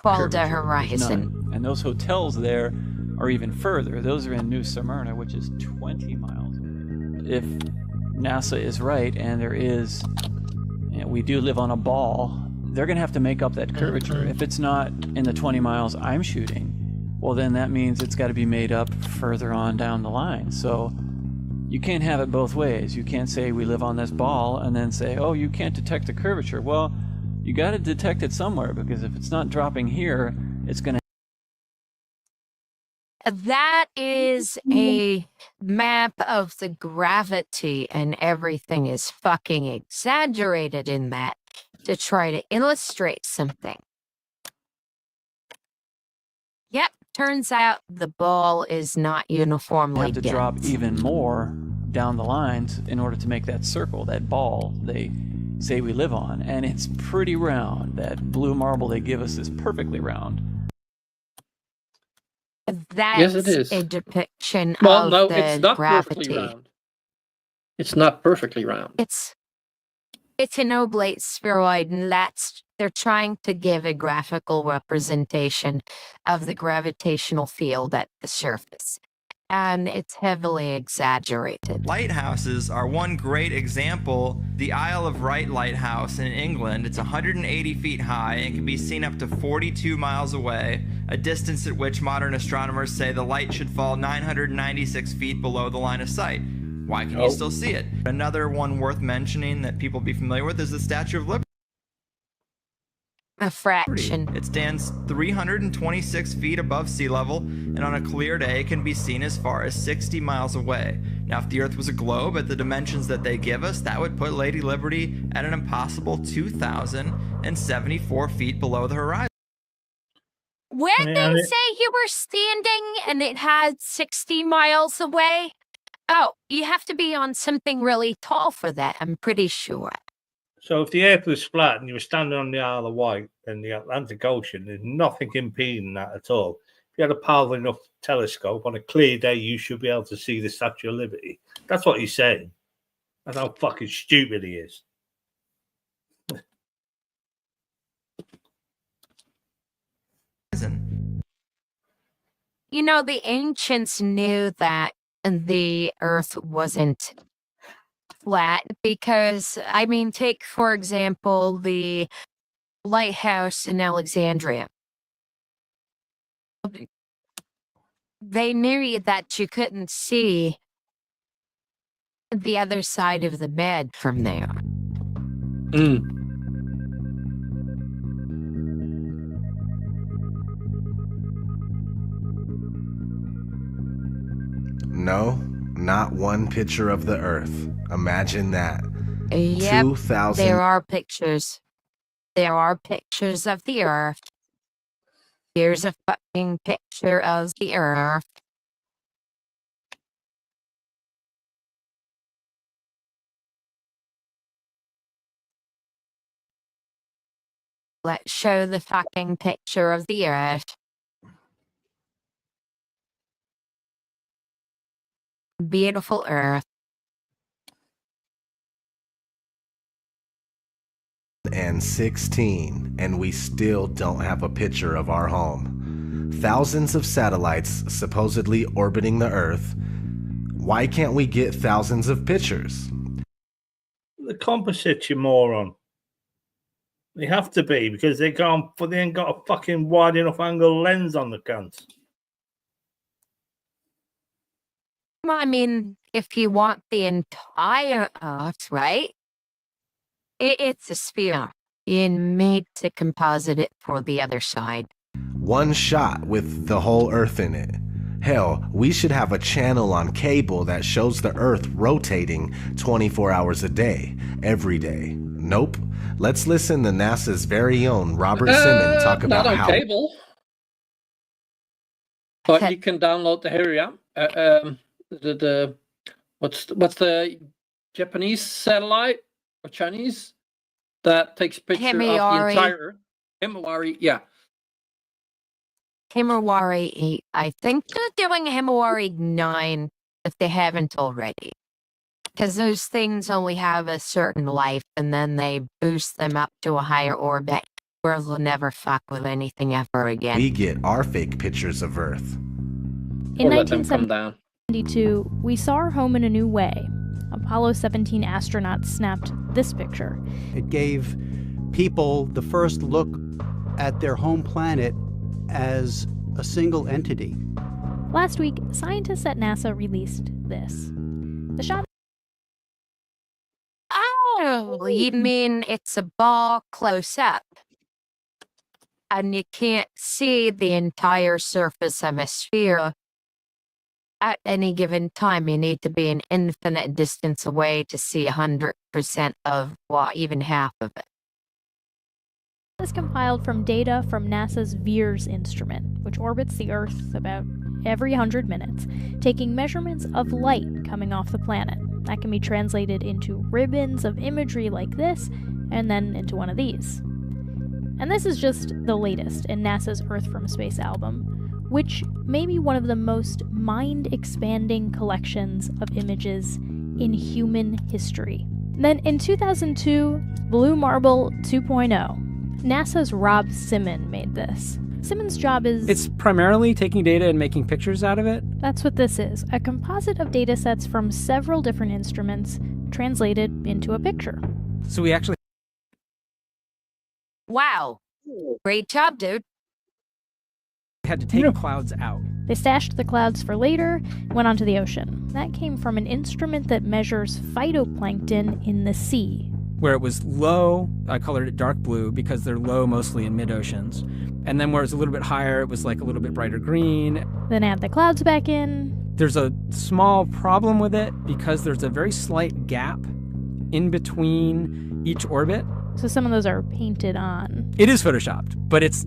Speaker 1: Called the
Speaker 14: Curvature, there's
Speaker 1: horizon.
Speaker 14: none. And those hotels there are even further. Those are in New Smyrna, which is 20 miles. If NASA is right, and there is, we do live on a ball, they're going to have to make up that curvature. If it's not in the 20 miles I'm shooting, well, then that means it's got to be made up further on down the line. So you can't have it both ways. You can't say we live on this ball and then say, oh, you can't detect the curvature. Well, you got to detect it somewhere, because if it's not dropping here, it's going to...
Speaker 1: That is a map of the gravity, and everything is fucking exaggerated in that to try to illustrate something. Yep, turns out the ball is not uniformly
Speaker 14: have to
Speaker 1: dense.
Speaker 14: drop even more down the lines in order to make that circle, that ball they say we live on. And it's pretty round. That blue marble they give us is perfectly round.
Speaker 1: That's
Speaker 3: Yes, it is.
Speaker 1: a depiction
Speaker 3: Well,
Speaker 1: of
Speaker 3: no,
Speaker 1: the
Speaker 3: it's not
Speaker 1: gravity.
Speaker 3: perfectly round. It's not perfectly round.
Speaker 1: It's an oblate spheroid, and they're trying to give a graphical representation of the gravitational field at the surface. And it's heavily exaggerated.
Speaker 8: Lighthouses are one great example. The Isle of Wight Lighthouse in England, it's 180 feet high and can be seen up to 42 miles away, a distance at which modern astronomers say the light should fall 996 feet below the line of sight. Why can you still see it? Another one worth mentioning that people be familiar with is the Statue of Liberty.
Speaker 1: A fraction.
Speaker 8: It stands 326 feet above sea level, and on a clear day can be seen as far as 60 miles away. Now, if the Earth was a globe at the dimensions that they give us, that would put Lady Liberty at an impossible 2,074 feet below the horizon.
Speaker 1: Where did they say you were standing and it had 60 miles away? Oh, you have to be on something really tall for that, I'm pretty sure.
Speaker 2: So if the Earth was flat and you were standing on the Isle of Wight and the Atlantic Ocean, there's nothing impeding that at all. If you had a powerful enough telescope on a clear day, you should be able to see the Statue of Liberty. That's what he's saying. That's how fucking stupid he is.
Speaker 1: You know, the ancients knew that the Earth wasn't flat because, I mean, take, for example, the lighthouse in Alexandria. They knew that you couldn't see the other side of the bed from there.
Speaker 9: No, not one picture of the Earth. Imagine that.
Speaker 1: Yep,
Speaker 9: 2,000.
Speaker 1: there are pictures. There are pictures of the Earth. Here's a fucking picture of the Earth. Let's show the fucking picture of the Earth. Beautiful Earth.
Speaker 9: And 16, and we still don't have a picture of our home. Thousands of satellites supposedly orbiting the Earth. Why can't we get thousands of pictures?
Speaker 2: The composites, you moron. They have to be because they ain't got a fucking wide enough angle lens on the cunts.
Speaker 1: Well, I mean, if you want the entire Earth, right? It's a sphere. You need to composite it for the other side.
Speaker 9: One shot with the whole Earth in it. Hell, we should have a channel on cable that shows the Earth rotating 24 hours a day, every day. Nope. Let's listen to NASA's very own Robert Simmons talk about
Speaker 3: not on
Speaker 9: how...
Speaker 3: cable. But you can download the what's the Japanese satellite or Chinese that takes picture of the entire Earth? Himawari, yeah.
Speaker 1: Himawari 8. I think they're doing Himawari 9 if they haven't already. Because those things only have a certain life and then they boost them up to a higher orbit where they'll never fuck with anything ever again.
Speaker 9: We get our fake pictures of Earth.
Speaker 15: In 1972, we saw our home in a new way. Apollo 17 astronauts snapped this picture.
Speaker 16: It gave people the first look at their home planet as a single entity.
Speaker 15: Last week, scientists at NASA released this. The shot.
Speaker 1: Oh, you mean it's a ball close up? And you can't see the entire surface of a sphere. At any given time, you need to be an infinite distance away to see 100% of, well, even half of it.
Speaker 15: This is compiled from data from NASA's VEERS instrument, which orbits the Earth about every 100 minutes, taking measurements of light coming off the planet. That can be translated into ribbons of imagery like this, and then into one of these. And this is just the latest in NASA's Earth from Space album, which may be one of the most mind-expanding collections of images in human history. Then in 2002, Blue Marble 2.0, NASA's Rob Simon made this. Simon's job is...
Speaker 17: It's primarily taking data and making pictures out of it?
Speaker 15: That's what this is, a composite of data sets from several different instruments translated into a picture.
Speaker 17: So we actually...
Speaker 1: Wow. Great job, dude.
Speaker 17: Had to take clouds out.
Speaker 15: They stashed the clouds for later and went onto the ocean. That came from an instrument that measures phytoplankton in the sea.
Speaker 17: Where it was low, I colored it dark blue because they're low mostly in mid-oceans. And then where it was a little bit higher, it was like a little bit brighter green.
Speaker 15: Then add the clouds back in.
Speaker 17: There's a small problem with it because there's a very slight gap in between each orbit.
Speaker 15: So some of those are painted on.
Speaker 17: It is photoshopped, but it's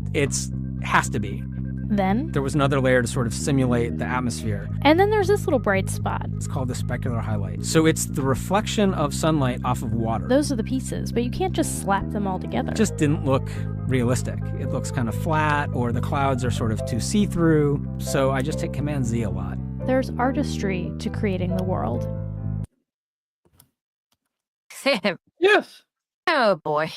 Speaker 17: has to be.
Speaker 15: Then
Speaker 17: there was another layer to sort of simulate the atmosphere.
Speaker 15: And then there's this little bright spot.
Speaker 17: It's called the specular highlight. So it's the reflection of sunlight off of water.
Speaker 15: Those are the pieces, but you can't just slap them all together.
Speaker 17: It just didn't look realistic. It looks kind of flat, or the clouds are sort of too see-through. So I just hit Command Z a lot.
Speaker 15: There's artistry to creating the world.
Speaker 3: Yes.
Speaker 1: Oh boy.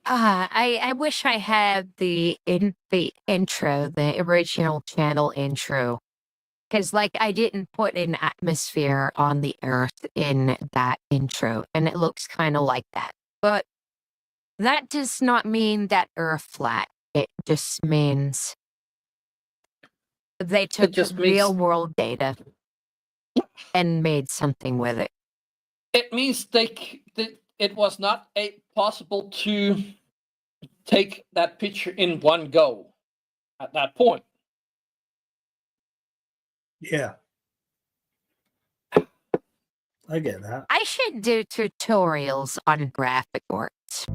Speaker 1: I wish I had the intro, the original channel intro. Because, like, I didn't put an atmosphere on the Earth in that intro, and it looks kind of like that. But that does not mean that Earth flat. It just means they took real world data and made something with it.
Speaker 3: It means it was not possible to take that picture in one go at that point.
Speaker 2: Yeah. I get that.
Speaker 1: I should do tutorials on graphic arts.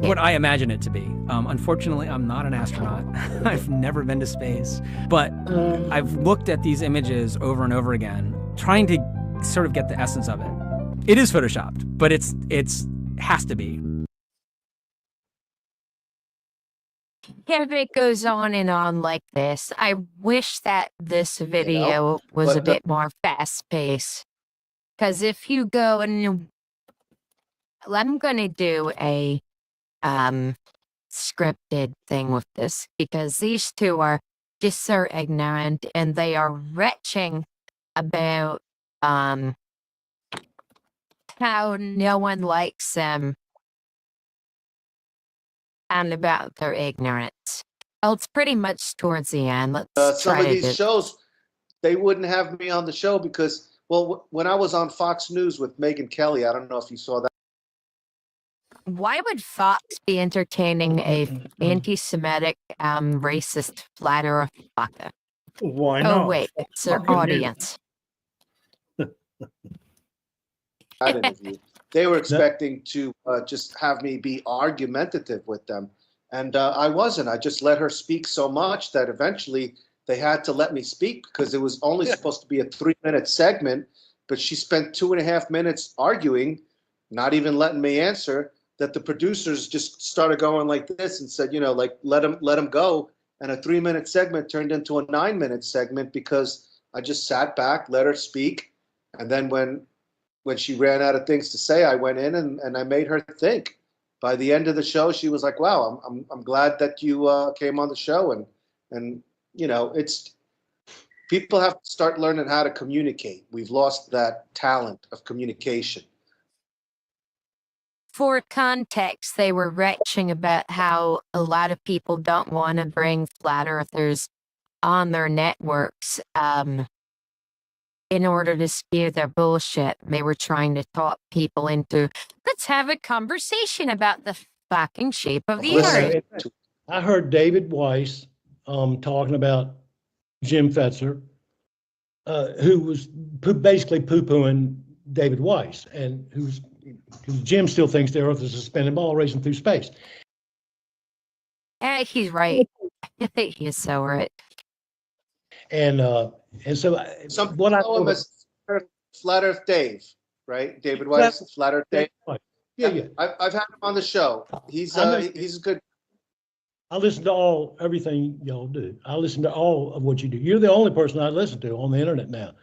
Speaker 17: What I imagine it to be. Unfortunately, I'm not an astronaut. I've never been to space. But I've looked at these images over and over again, trying to sort of get the essence of it. It is photoshopped, but it's has to be.
Speaker 1: If it goes on and on like this, I wish that this video was a bit more fast-paced. Because if you go and I'm going to do a scripted thing with this, because these two are just so ignorant and they are retching about how no one likes them and about their ignorance. Well, it's pretty much towards the end. Let's
Speaker 5: Some
Speaker 1: try
Speaker 5: of
Speaker 1: to
Speaker 5: these shows, they wouldn't have me on the show because, well, when I was on Fox News with Megyn Kelly, I don't know if you saw that.
Speaker 1: Why would Fox be entertaining a anti-Semitic, racist flat earth fucker?
Speaker 2: Why not?
Speaker 1: Oh wait, it's their audience.
Speaker 5: That interview. They were expecting to just have me be argumentative with them. And I wasn't. I just let her speak so much that eventually they had to let me speak because it was only supposed to be a 3-minute segment. But she spent 2.5 minutes arguing, not even letting me answer, that the producers just started going like this and said, you know, like, let him go. And a 3-minute segment turned into a 9-minute segment because I just sat back, let her speak. And then when she ran out of things to say, I went in and I made her think. By the end of the show, she was like, wow, I'm glad that you came on the show. And you know, it's people have to start learning how to communicate. We've lost that talent of communication.
Speaker 1: For context, they were retching about how a lot of people don't want to bring flat earthers on their networks in order to spew their bullshit. They were trying to talk people into, let's have a conversation about the fucking shape of the earth.
Speaker 4: I heard David Weiss talking about Jim Fetzer, who was basically poo-pooing David Weiss, and who's Jim still thinks the Earth is a spinning ball racing through space.
Speaker 1: He's right. He is so right.
Speaker 4: And so what I
Speaker 5: know him as Flat Earth Dave, right? David Weiss, Flat Earth Dave.
Speaker 4: Yeah.
Speaker 5: I've had him on the show. He's a good.
Speaker 4: I listen to everything y'all do. I listen to all of what you do. You're the only person I listen to on the internet now.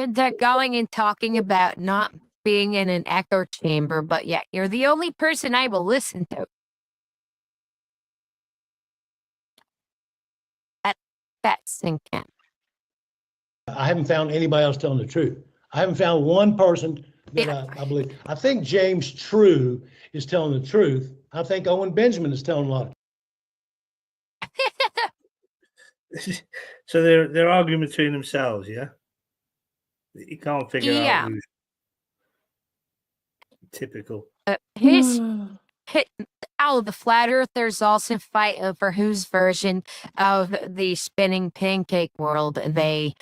Speaker 1: They're going and talking about not being in an echo chamber, but yet you're the only person I will listen to. That's sinking.
Speaker 4: I haven't found anybody else telling the truth. I haven't found one person that I believe. I think James True is telling the truth. I think Owen Benjamin is telling a lot.
Speaker 2: So they're arguing between themselves, yeah. You can't figure out who's typical.
Speaker 1: The flat earthers also fight over whose version of the spinning pancake world they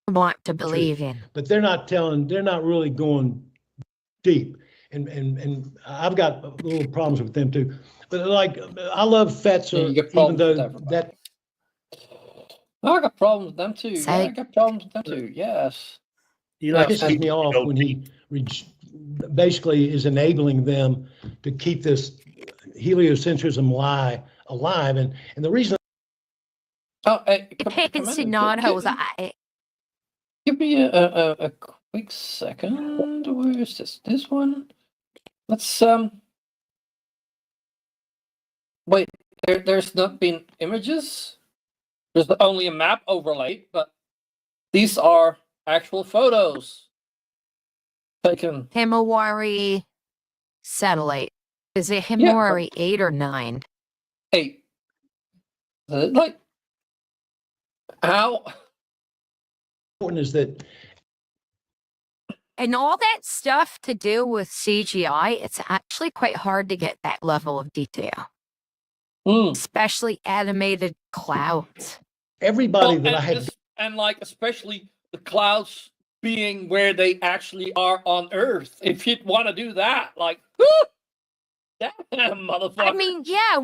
Speaker 1: want to believe in.
Speaker 4: But they're not really going deep. And I've got little problems with them too. But like, I love Fetzer, even though that.
Speaker 3: I got problems with them too. Yeah, I got problems with them too. Yes.
Speaker 4: He pisses me off when he basically is enabling them to keep this heliocentrism lie alive. And the reason.
Speaker 3: Oh, give me a quick second. Where is this? This one. Let's wait. There's not been images. There's only a map overlay, but these are actual photos taken.
Speaker 1: Himawari satellite. Is it Himawari 8 or 9?
Speaker 3: 8. Like, how
Speaker 4: important is that?
Speaker 1: And all that stuff to do with CGI, it's actually quite hard to get that level of detail. Especially animated clouds.
Speaker 4: Everybody
Speaker 3: and like especially the clouds being where they actually are on Earth. If you'd want to do that, like, damn, motherfucker.
Speaker 1: I mean, yeah,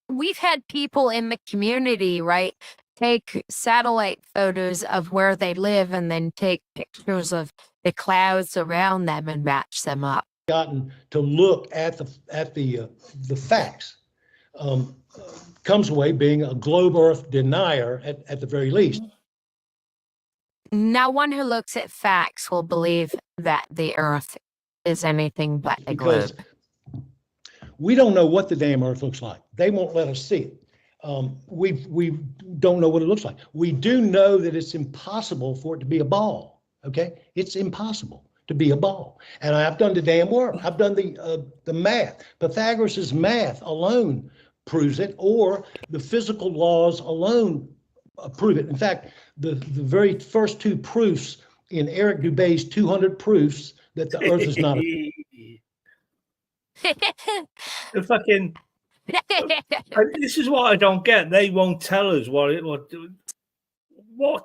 Speaker 1: we've had people in the community, right, take satellite photos of where they live and then take pictures of the clouds around them and match them up.
Speaker 4: Gotten to look at the facts. Comes away being a globe Earth denier at the very least.
Speaker 1: No one who looks at facts will believe that the Earth is anything but a globe.
Speaker 4: We don't know what the damn Earth looks like. They won't let us see it. We don't know what it looks like. We do know that it's impossible for it to be a ball. Okay, it's impossible to be a ball. And I've done the damn work. I've done the math. Pythagoras's math alone proves it, or the physical laws alone prove it. In fact, the very first 2 proofs in Eric Dubé's 200 proofs that the Earth is not a
Speaker 2: The fucking this is what I don't get. They won't tell us what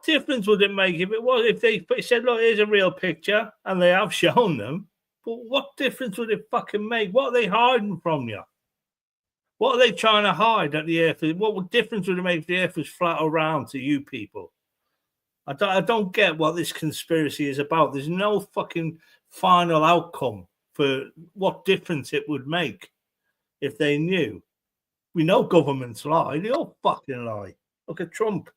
Speaker 2: difference would it make if they said, look, here's a real picture, and they have shown them, but what difference would it fucking make? What are they hiding from you? What are they trying to hide at the Earth? What difference would it make if the Earth was flat or round to you people? I don't get what this conspiracy is about. There's no fucking final outcome for what difference it would make if they knew. We know governments lie. They all fucking lie. Look at Trump.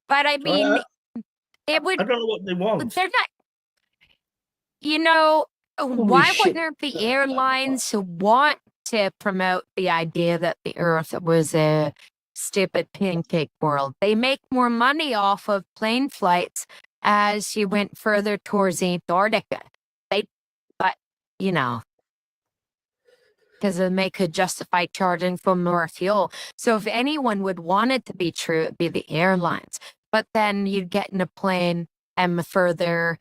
Speaker 1: But I mean, it would.
Speaker 2: I don't know what they want.
Speaker 1: They're not. You know, why wouldn't there be airlines who want to promote the idea that the Earth was a stupid pancake world? They make more money off of plane flights as you went further towards Antarctica. But you know, because then they could justify charging for more fuel. So if anyone would want it to be true, it'd be the airlines. But then you'd get in a plane, and the further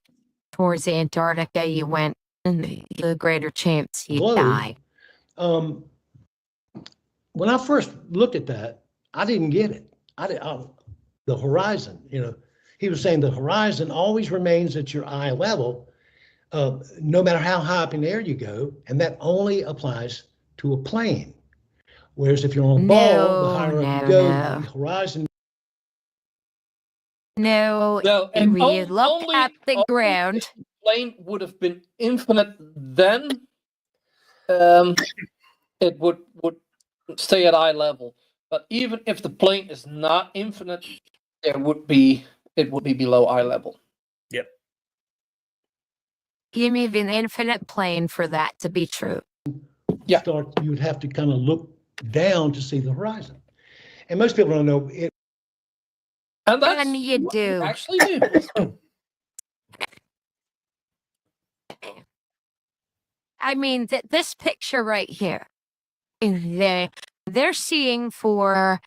Speaker 1: towards Antarctica you went, and the greater chance you'd die.
Speaker 4: When I first looked at that, I didn't get it. The horizon, he was saying the horizon always remains at your eye level, no matter how high up in the air you go, and that only applies to a plane. Whereas if you're on a ball, the higher up you go, the horizon.
Speaker 1: No,
Speaker 3: and
Speaker 1: you look at the ground.
Speaker 3: If the plane would have been infinite then. It would stay at eye level. But even if the plane is not infinite, it would be below eye level.
Speaker 2: Yep.
Speaker 3: Give
Speaker 1: me an infinite plane for that to be true.
Speaker 3: Yeah.
Speaker 4: You would have to kind of look down to see the horizon. And most people don't know it.
Speaker 3: And
Speaker 1: you do.
Speaker 3: Actually do.
Speaker 1: I mean, this picture right here, they're seeing for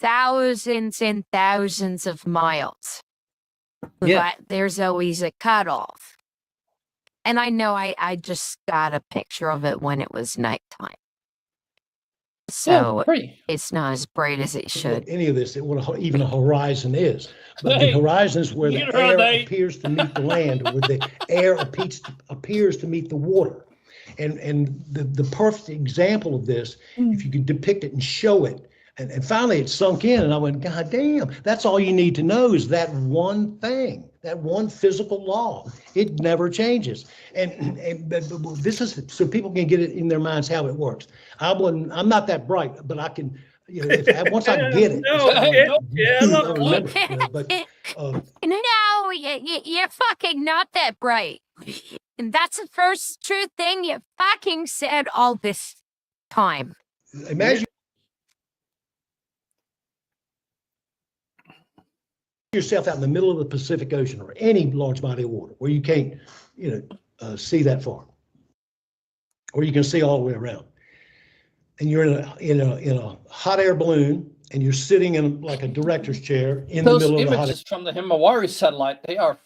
Speaker 1: thousands and thousands of miles.
Speaker 3: Yeah.
Speaker 1: But there's always a cutoff. And I know I just got a picture of it when it was nighttime. So it's not as bright as it should.
Speaker 4: Any of this, even a horizon is. But the horizon is where the air appears to meet the land, or where the air appears to meet the water. And the perfect example of this, if you could depict it and show it, and finally it sunk in, and I went, God damn, that's all you need to know is that one thing, that one physical law. It never changes. But this is so people can get it in their minds how it works. I'm not that bright, but I can, once I get it.
Speaker 1: No, you're fucking not that bright. And that's the first true thing you fucking said all this time.
Speaker 4: Imagine yourself out in the middle of the Pacific Ocean or any large body of water where you can't, see that far, or you can see all the way around, and you're in a hot air balloon, and you're sitting in like a director's chair in the middle of the hot air.
Speaker 3: Those images from the Himawari satellite, they are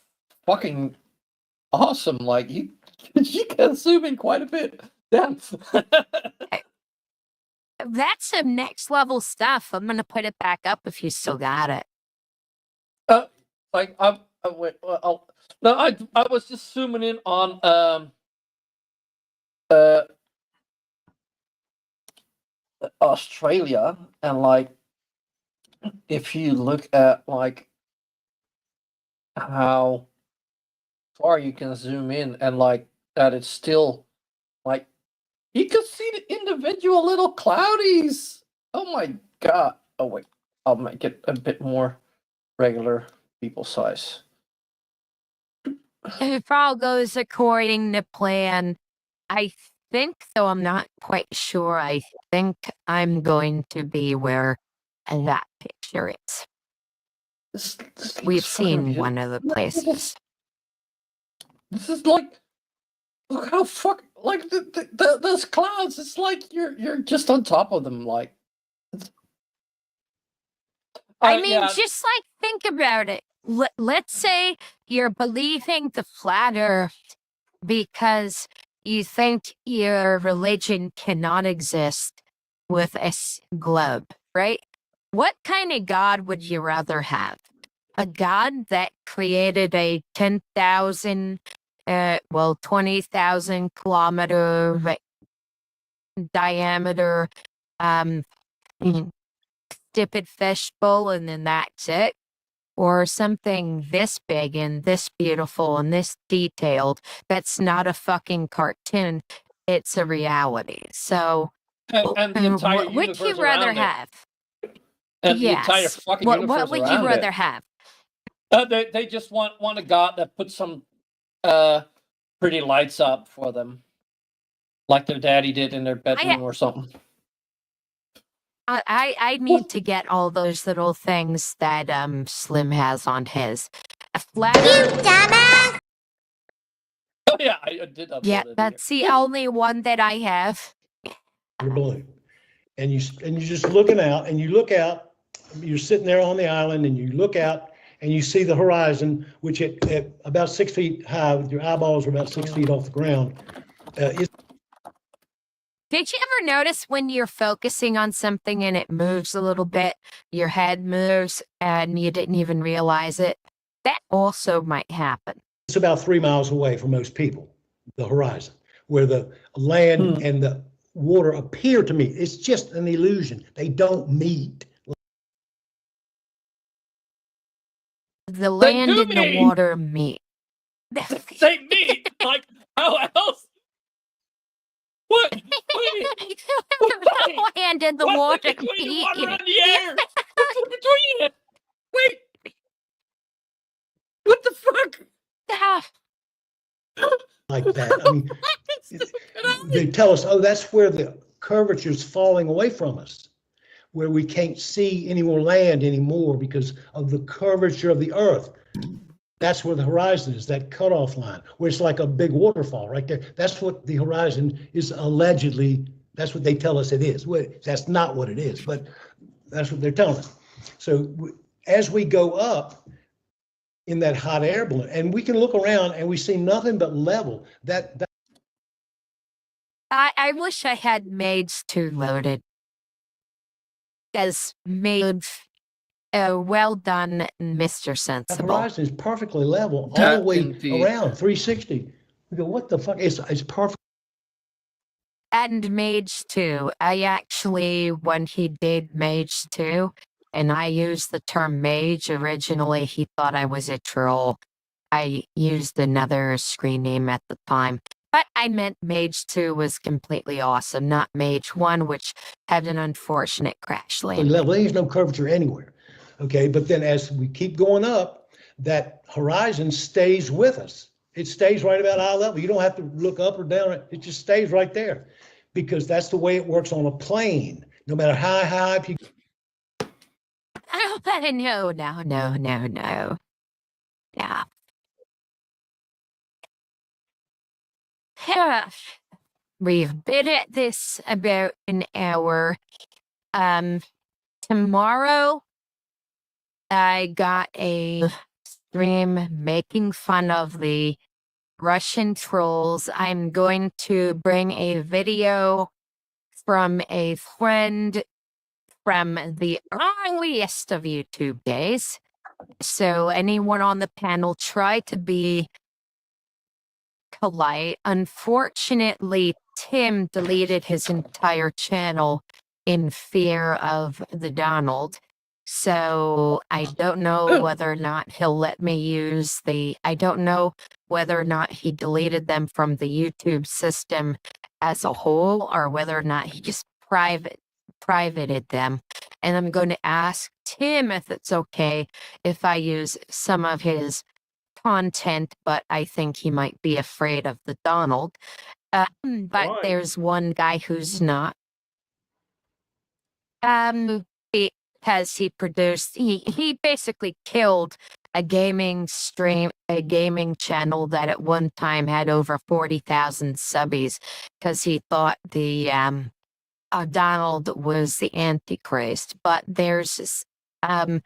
Speaker 3: fucking awesome. Like you can zoom in quite a bit. Damn.
Speaker 1: That's some next level stuff. I'm gonna put it back up if you still got it.
Speaker 3: I was just zooming in on Australia, and like if you look at like how far you can zoom in, and like that it's still like you can see the individual little cloudies. Oh my god. Oh wait, I'll make it a bit more regular people size.
Speaker 1: If all goes according to plan, I think, though I'm not quite sure, I think I'm going to be where that picture is. We've seen one of the places.
Speaker 3: This is like, look how like those clouds. It's like you're just on top of them. Like,
Speaker 1: I mean, just like think about it. Let's say you're believing the flat Earth because you think your religion cannot exist with a globe, right? What kind of God would you rather have? A God that created a 20,000 kilometer diameter stupid fishbowl, and then that's it? Or something this big and this beautiful and this detailed that's not a fucking cartoon, it's a reality. So
Speaker 3: and the entire
Speaker 1: what would you rather have?
Speaker 3: And
Speaker 1: yes.
Speaker 3: The entire fucking
Speaker 1: what
Speaker 3: universe
Speaker 1: would you rather have?
Speaker 3: They just want a god that puts some pretty lights up for them, like their daddy did in their bedroom or something.
Speaker 1: I need to get all those little things that Slim has on his. A flat. You dumbass!
Speaker 3: Oh yeah, I did upload
Speaker 1: Yeah, that's the only one that I have.
Speaker 4: Your balloon, and you're just looking out, and you look out. You're sitting there on the island, and you look out, and you see the horizon, which at about 6 feet high, with your eyeballs are about 6 feet off the ground.
Speaker 1: Did you ever notice when you're focusing on something and it moves a little bit, your head moves and you didn't even realize it? That also might happen.
Speaker 4: It's about 3 miles away from most people, the horizon, where the land and the water appear to meet. It's just an illusion. They don't meet.
Speaker 1: The land and the water meet.
Speaker 3: They meet. Like, how else? What?
Speaker 1: The land and the water meet.
Speaker 3: The water and the air. What's in between it? Wait. What the fuck?
Speaker 4: Like that. I mean, they tell us, oh, that's where the curvature's falling away from us, where we can't see any more land anymore because of the curvature of the earth. That's where the horizon is, that cutoff line, where it's like a big waterfall right there. That's what the horizon is allegedly, that's what they tell us it is. That's not what it is, but that's what they're telling us. So as we go up in that hot air balloon, and we can look around and we see nothing but level.
Speaker 1: I wish I had Mage 2 loaded. As Mage, well done, Mr. Sensible.
Speaker 4: horizon is perfectly level all the way around 360. We go, what the fuck? It's perfect.
Speaker 1: And Mage 2, I actually, when he did Mage 2, and I used the term mage, originally he thought I was a troll. I used another screen name at the time. But I meant Mage 2 was completely awesome, not Mage 1, which had an unfortunate crash landing.
Speaker 4: Level. There's no curvature anywhere. Okay, but then as we keep going up, that horizon stays with us. It stays right about eye level. You don't have to look up or down. It just stays right there because that's the way it works on a plane. No matter how high up you
Speaker 1: No. Yeah. We've been at this about an hour. Tomorrow, I got a stream making fun of the Russian trolls. I'm going to bring a video from a friend from the earliest of YouTube days. So anyone on the panel, try to be polite. Unfortunately, Tim deleted his entire channel in fear of the Donald. So I don't know whether or not he'll let me use I don't know whether or not he deleted them from the YouTube system as a whole or whether or not he just privated them. And I'm going to ask Tim if it's okay if I use some of his content, but I think he might be afraid of the Donald. But there's one guy who's not. Because he produced, he basically killed a gaming channel that at one time had over 40,000 subbies because he thought the Donald was the Antichrist. But there's a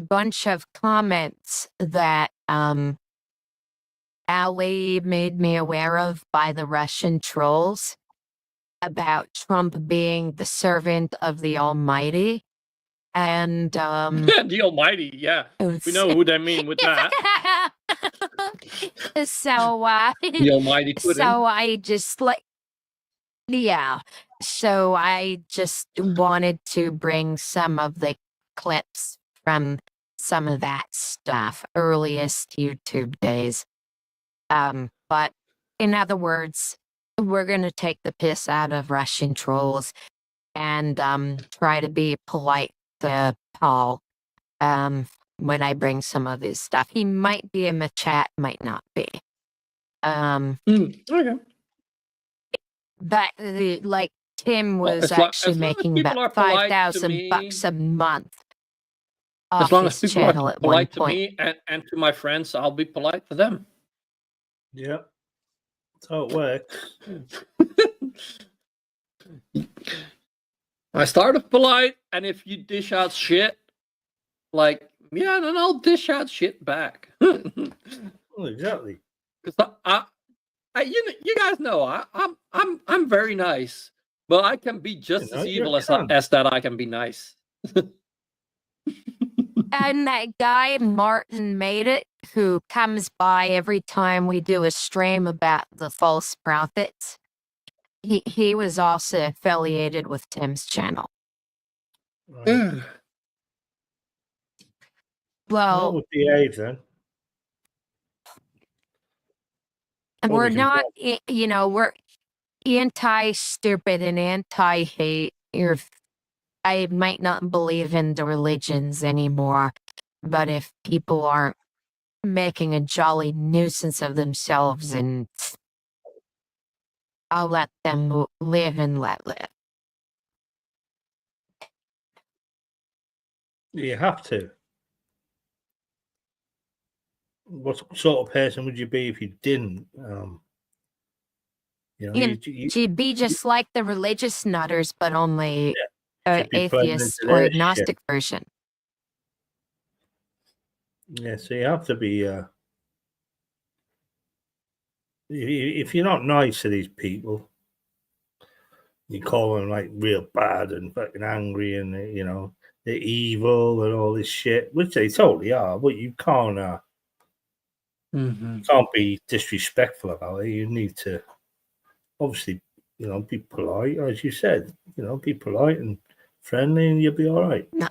Speaker 1: bunch of comments that Ali made me aware of by the Russian trolls about Trump being the servant of the Almighty. And
Speaker 3: the Almighty, yeah. We know who they mean with that.
Speaker 1: So
Speaker 3: the Almighty pudding.
Speaker 1: So I just so I just wanted to bring some of the clips from some of that stuff, earliest YouTube days. But in other words, we're going to take the piss out of Russian trolls and try to be polite to Paul when I bring some of his stuff. He might be in the chat, might not be.
Speaker 3: Okay.
Speaker 1: But like Tim was actually making about $5,000 a month off
Speaker 3: as long
Speaker 1: his
Speaker 3: as people
Speaker 1: channel
Speaker 3: are
Speaker 1: at one
Speaker 3: polite to
Speaker 1: point.
Speaker 3: me and to my friends, I'll be polite to them.
Speaker 2: Yeah. That's how it works.
Speaker 3: I started polite, and if you dish out shit, then I'll dish out shit back.
Speaker 2: Well, exactly.
Speaker 3: Because you guys know I'm very nice, but I can be just as evil as that. I can be nice.
Speaker 1: And that guy, Martin Made It, who comes by every time we do a stream about the false prophets, he was also affiliated with Tim's channel.
Speaker 2: Right.
Speaker 1: Well,
Speaker 2: with the age then.
Speaker 1: And we're not, we're anti-stupid and anti-hate. I might not believe in the religions anymore, but if people aren't making a jolly nuisance of themselves, and I'll let them live and let live.
Speaker 2: You have to. What sort of person would you be if you didn't?
Speaker 1: You'd be just like the religious nutters, but only atheist
Speaker 2: into
Speaker 1: or
Speaker 2: their
Speaker 1: agnostic
Speaker 2: shit.
Speaker 1: version.
Speaker 2: Yeah, so you have to be. If you're not nice to these people, you call them like real bad and fucking angry, and they're evil and all this shit, which they totally are. But you can't.
Speaker 3: Mm-hmm.
Speaker 2: You can't be disrespectful about it. You need to, obviously, be polite, as you said. Be polite and friendly, and you'll be all right.
Speaker 1: No.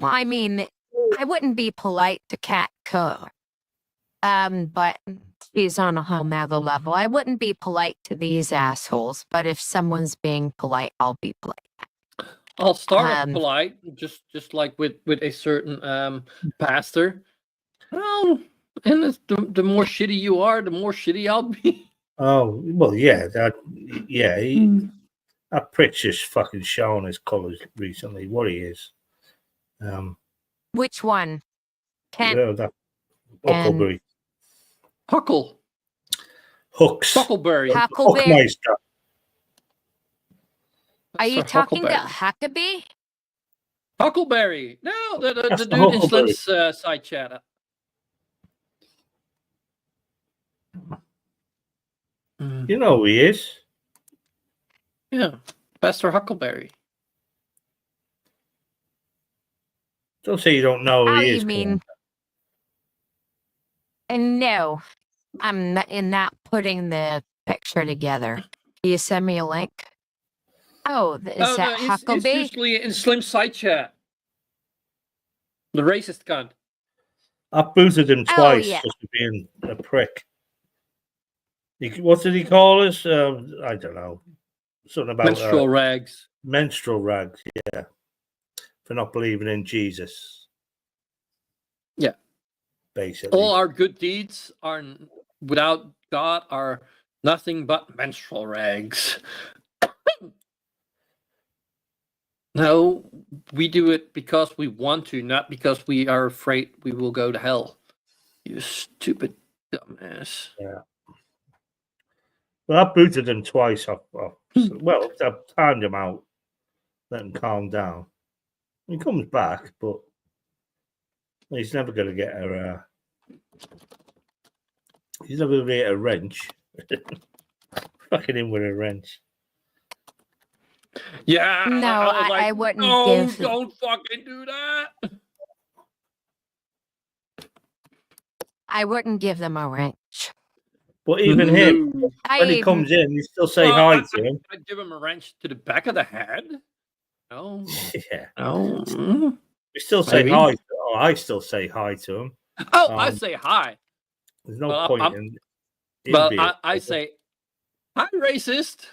Speaker 1: Well, I mean, I wouldn't be polite to Cat Co. But she's on a whole nother level. I wouldn't be polite to these assholes, but if someone's being polite, I'll be polite.
Speaker 3: I'll start off polite, just like with a certain pastor. Well, and the more shitty you are, the more shitty I'll be.
Speaker 2: Oh well, yeah, that prick's just fucking showing his colours recently. What he is.
Speaker 1: Which one?
Speaker 2: That Huckleberry.
Speaker 3: Huckle.
Speaker 2: Hooks.
Speaker 3: Huckleberry.
Speaker 1: Huckleberry.
Speaker 2: Huckmeister.
Speaker 1: Are you talking about Huckabee?
Speaker 3: Huckleberry. No, the
Speaker 2: That's
Speaker 3: dude
Speaker 2: the
Speaker 3: in
Speaker 2: Huckleberry.
Speaker 3: Slim's side chat.
Speaker 2: You know who he is.
Speaker 3: Yeah, Pastor Huckleberry.
Speaker 2: Don't say you don't know who he is.
Speaker 1: You mean? And no, I'm not putting the picture together. Can you send me a link? Oh, is that Huckabee?
Speaker 3: It's usually in Slim's side chat. The racist cunt.
Speaker 2: I booted him twice just for being a prick. What did he call us? I don't know. Something about
Speaker 3: menstrual rags.
Speaker 2: Menstrual rags, yeah. For not believing in Jesus.
Speaker 3: Yeah.
Speaker 2: Basically.
Speaker 3: All our good deeds are without God are nothing but menstrual rags. No, we do it because we want to, not because we are afraid we will go to hell. You stupid dumbass.
Speaker 2: Yeah. Well, I booted him twice off. Well, I timed him out, let him calm down. He comes back, but he's never going to get a. He's never going to get a wrench. Fucking him with a wrench.
Speaker 3: Yeah.
Speaker 1: No, I wouldn't.
Speaker 3: No, don't fucking do that.
Speaker 1: I wouldn't give them a wrench.
Speaker 2: But even him, when he comes in, you still say hi to him.
Speaker 3: I'd give him a wrench to the back of the head. No.
Speaker 2: Yeah.
Speaker 3: No.
Speaker 2: We still say hi. I still say hi to him.
Speaker 3: Oh, I say hi.
Speaker 2: There's no point in.
Speaker 3: But I say, hi, racist.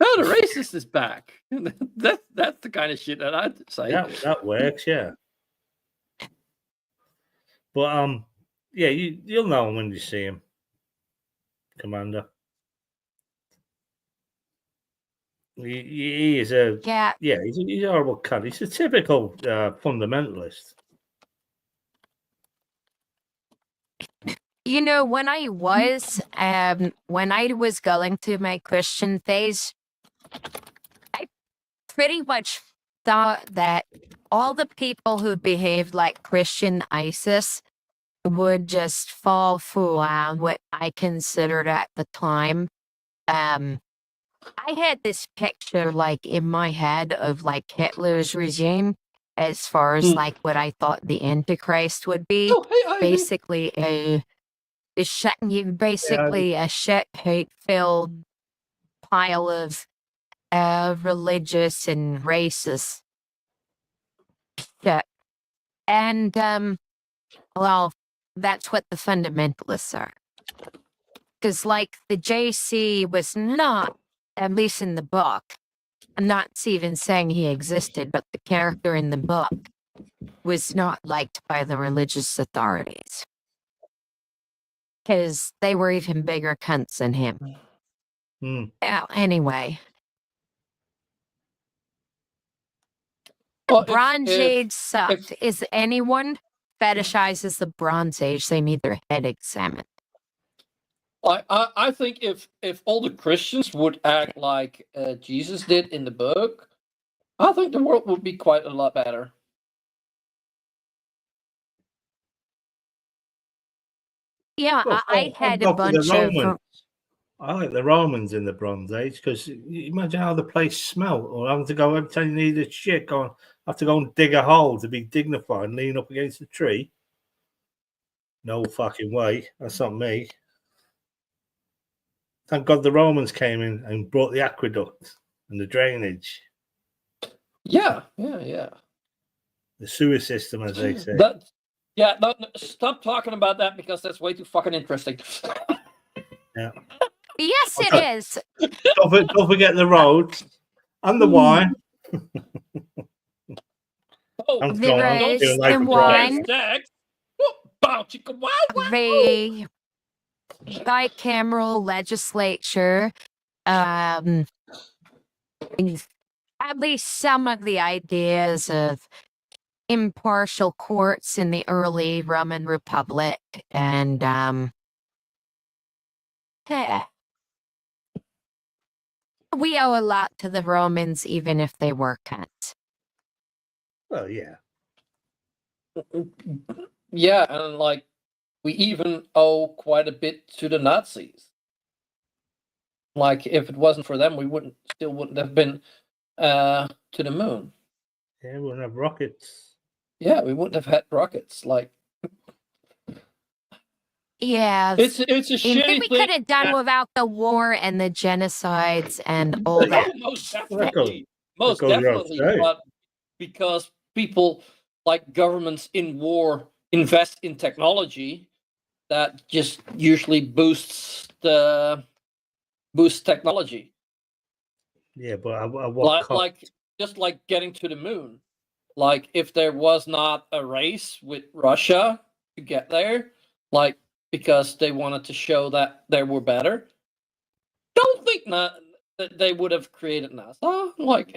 Speaker 3: Oh, the racist is back. That's the kind of shit that I'd say.
Speaker 2: That works, yeah. But yeah, you'll know him when you see him, Commander. He is a he's a horrible cunt. He's a typical fundamentalist.
Speaker 1: You know, when I was going through my Christian phase, I pretty much thought that all the people who behaved like Christian ISIS would just fall for what I considered at the time. I had this picture like in my head of like Hitler's regime as far as like what I thought the Antichrist would be. Basically a shit hate-filled pile of religious and racist shit. And well, that's what the fundamentalists are. Because like the JC was not, at least in the book, I'm not even saying he existed, but the character in the book was not liked by the religious authorities. Because they were even bigger cunts than him. Anyway.
Speaker 3: Well,
Speaker 1: Bronze Age sucked. If anyone fetishizes the Bronze Age, they need their head examined.
Speaker 3: I think if all the Christians would act like Jesus did in the book, I think the world would be quite a lot better.
Speaker 1: Yeah,
Speaker 2: Well,
Speaker 1: I had a
Speaker 2: go for the
Speaker 1: bunch of.
Speaker 2: Romans. I like the Romans in the Bronze Age because imagine how the place smelled, or having to go every time you needed shit, have to go and dig a hole to be dignified and lean up against a tree. No fucking way. That's not me. Thank God the Romans came in and brought the aqueduct and the drainage.
Speaker 3: Yeah.
Speaker 2: The sewer system, as they say.
Speaker 3: No, stop talking about that because that's way too fucking interesting.
Speaker 2: Yeah.
Speaker 1: Yes, it is.
Speaker 2: Don't forget the roads and the wine.
Speaker 3: Oh,
Speaker 2: I'm
Speaker 1: the roads, the wine, the bicameral legislature, at least some of the ideas of impartial courts in the early Roman Republic, and we owe a lot to the Romans, even if they were cunts.
Speaker 2: Well, yeah.
Speaker 3: Yeah, and like we even owe quite a bit to the Nazis. Like if it wasn't for them, we still wouldn't have been to the moon.
Speaker 2: Yeah, we wouldn't have rockets.
Speaker 3: Yeah, we wouldn't have had rockets. Like,
Speaker 1: yeah,
Speaker 3: it's a shitty thing.
Speaker 1: We could have done without the war and the genocides and all that.
Speaker 3: Most definitely, but because people like governments in war invest in technology that just usually boosts technology.
Speaker 2: Yeah, but what cost?
Speaker 3: Like just like getting to the moon. Like if there was not a race with Russia to get there, like because they wanted to show that they were better, don't think that they would have created NASA, like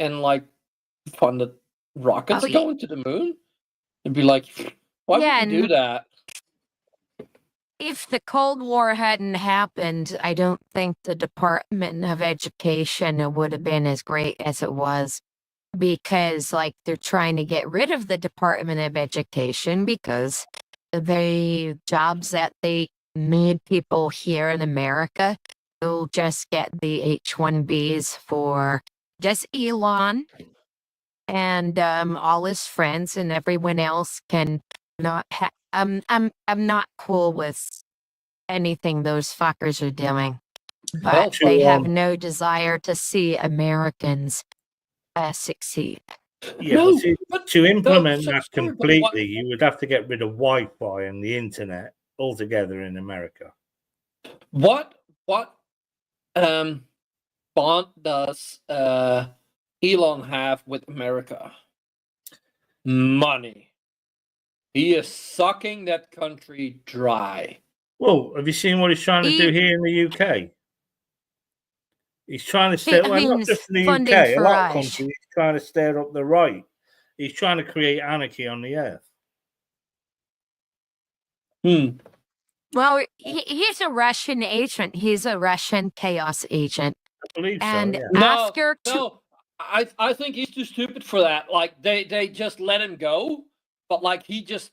Speaker 3: funded rockets going to the moon. It'd be like, why would you do that?
Speaker 1: If the Cold War hadn't happened, I don't think the Department of Education would have been as great as it was, because like they're trying to get rid of the Department of Education because the jobs that they need people here in America will just get the H-1Bs for just Elon and all his friends, and everyone else can not have. I'm not cool with anything those fuckers are doing, but they have no desire to see Americans succeed.
Speaker 2: Yeah, to implement that completely, you would have to get rid of Wi-Fi and the internet altogether in America.
Speaker 3: What bond does Elon have with America? Money. He is sucking that country dry.
Speaker 2: Well, have you seen what he's trying to do here in the UK? He's trying to stir, not just in the UK, a lot of countries, he's trying to stir up the right. He's trying to create anarchy on the earth.
Speaker 1: Well, he's a Russian agent. He's a Russian chaos agent.
Speaker 2: I believe
Speaker 1: and
Speaker 2: so, yeah.
Speaker 1: Oscar
Speaker 3: I think he's too stupid for that. Like they just let him go, but like he just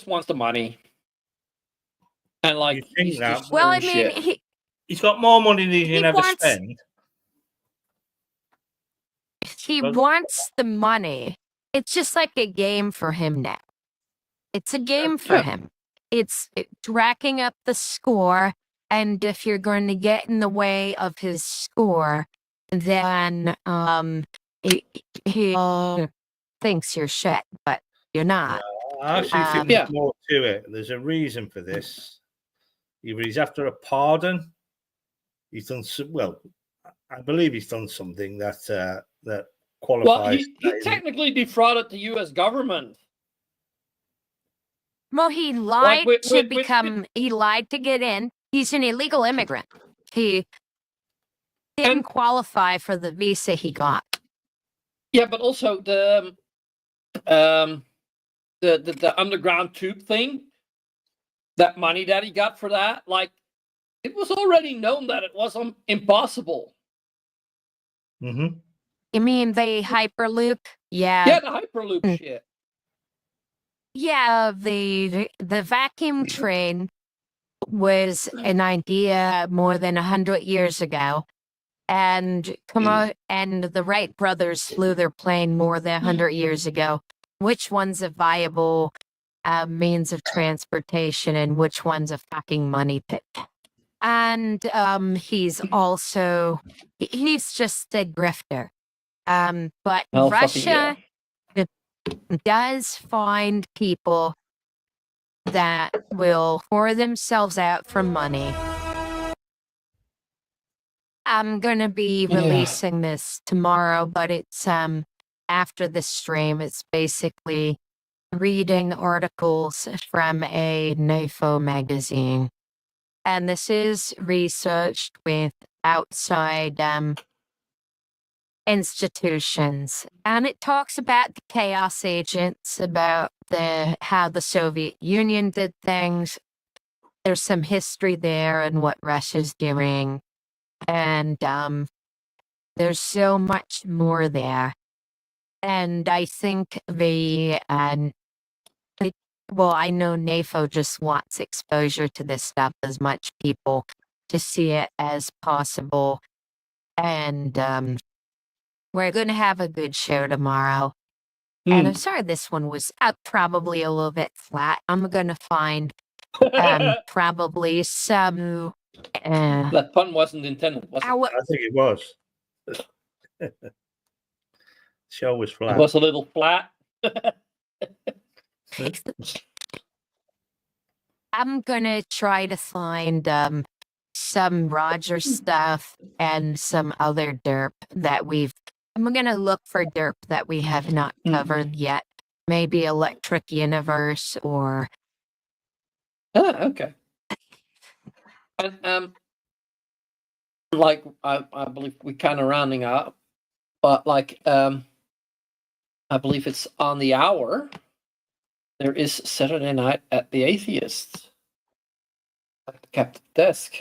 Speaker 3: wants the money. And like he's just
Speaker 2: he's got more money than he can ever spend.
Speaker 1: He wants the money. It's just like a game for him now. It's a game for him. It's racking up the score, and if you're going to get in the way of his score, then he thinks you're shit, but you're not.
Speaker 2: I actually think there's more to it. There's a reason for this. Either he's after a pardon. He's done well. I believe he's done something that qualifies.
Speaker 3: Well, he technically defrauded the U.S. government.
Speaker 1: Well, he lied he lied to get in. He's an illegal immigrant. He didn't qualify for the visa he got.
Speaker 3: Yeah, but also the underground tube thing, that money that he got for that, like it was already known that it was impossible.
Speaker 2: Mm-hmm.
Speaker 1: You mean the Hyperloop? Yeah.
Speaker 3: Yeah, the Hyperloop shit.
Speaker 1: Yeah, the vacuum train was an idea more than 100 years ago. And the Wright brothers flew their plane more than 100 years ago. Which one's a viable means of transportation and which one's a fucking money pit? And he's just a grifter. But Russia does find people that will whore themselves out for money. I'm going to be releasing this tomorrow, but it's after the stream. It's basically reading articles from a NAFO magazine. And this is researched with outside institutions. And it talks about the chaos agents, about how the Soviet Union did things. There's some history there and what Russia's doing. And there's so much more there. And I think I know NAFO just wants exposure to this stuff, as much people to see it as possible. And we're going to have a good show tomorrow. And I'm sorry this one was probably a little bit flat. I'm going to find probably some...
Speaker 3: that pun wasn't intended, was it?
Speaker 2: I think it was. Show was flat.
Speaker 3: It was a little flat.
Speaker 1: I'm gonna try to find some Roger stuff and some other derp that I'm gonna look for derp that we have not covered yet. Maybe Electric Universe or.
Speaker 3: Oh, okay. And like I believe we kind of rounding up, but like I believe it's on the hour. There is Saturday night at the Atheists at the Captain Desk,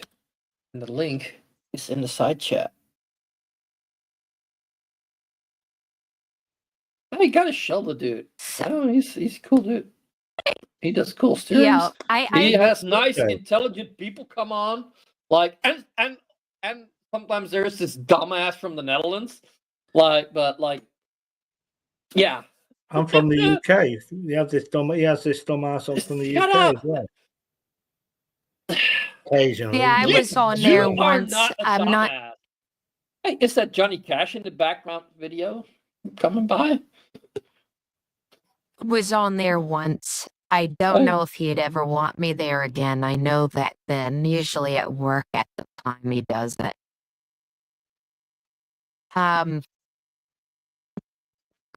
Speaker 3: and the link is in the side chat. Oh, you gotta shell the dude. Oh, he's a cool dude. He does cool streams.
Speaker 1: Yeah,
Speaker 3: he has nice, intelligent people come on. Like and sometimes there's this dumbass from the Netherlands. Yeah.
Speaker 2: I'm from the UK. He has this dumbass from the
Speaker 3: Shut
Speaker 2: UK
Speaker 3: up.
Speaker 2: as well. Occasionally.
Speaker 1: Yeah, I was on there once.
Speaker 3: I'm not. Hey, is that Johnny Cash in the background video coming by?
Speaker 1: Was on there once. I don't know if he'd ever want me there again. I know that then, usually at work at the time he does it.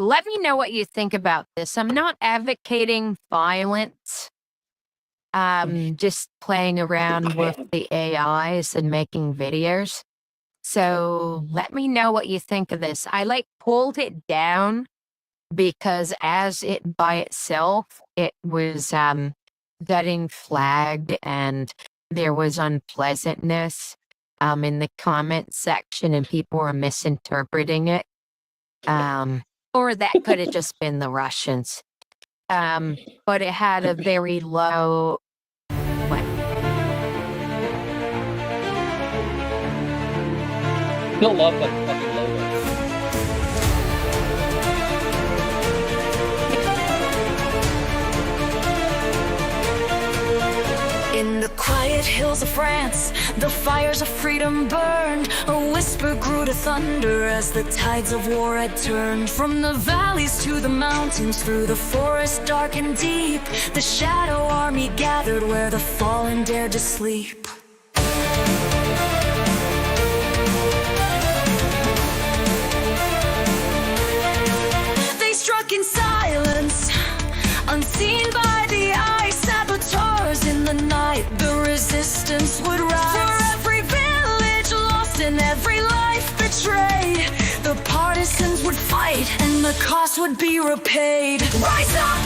Speaker 1: Let me know what you think about this. I'm not advocating violence. Just playing around with the AIs and making videos. So let me know what you think of this. I pulled it down because as it by itself, it was getting flagged and there was unpleasantness in the comment section and people were misinterpreting it. Or that could have just been the Russians. But it had a very low...
Speaker 3: You'll love that fucking logo.
Speaker 18: In the quiet hills of France, the fires of freedom burned. A whisper grew to thunder as the tides of war had turned. From the valleys to the mountains, through the forest dark and deep, the shadow army gathered where the fallen dared to sleep. They struck in silence, unseen by the eye. Saboteurs in the night, the resistance would rise. For every village lost and every life betrayed, the partisans would fight and the cost would be repaid. Rise up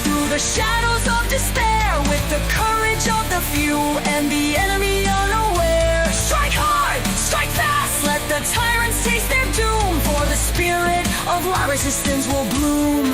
Speaker 18: through the shadows of despair, with the courage of the few and the enemy unaware. Strike hard, strike fast, let the tyrants taste their doom, for the spirit of our resistance will bloom.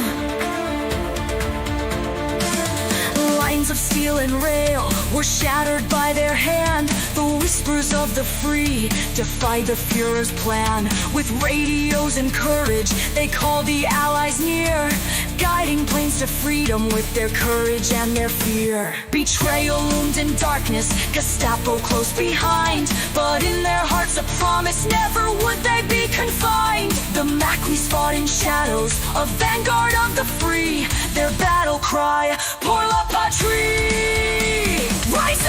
Speaker 18: Lines of steel and rail, were shattered by their hand. The whispers of the free defied the Führer's plan. With radios and courage, they called the Allies near, guiding planes to freedom with their courage and their fear. Betrayal loomed in darkness, Gestapo close behind, but in their hearts a promise, never would they be confined. The Macquis fought in shadows, a vanguard of the free, their battle cry, pour la patrie. Rise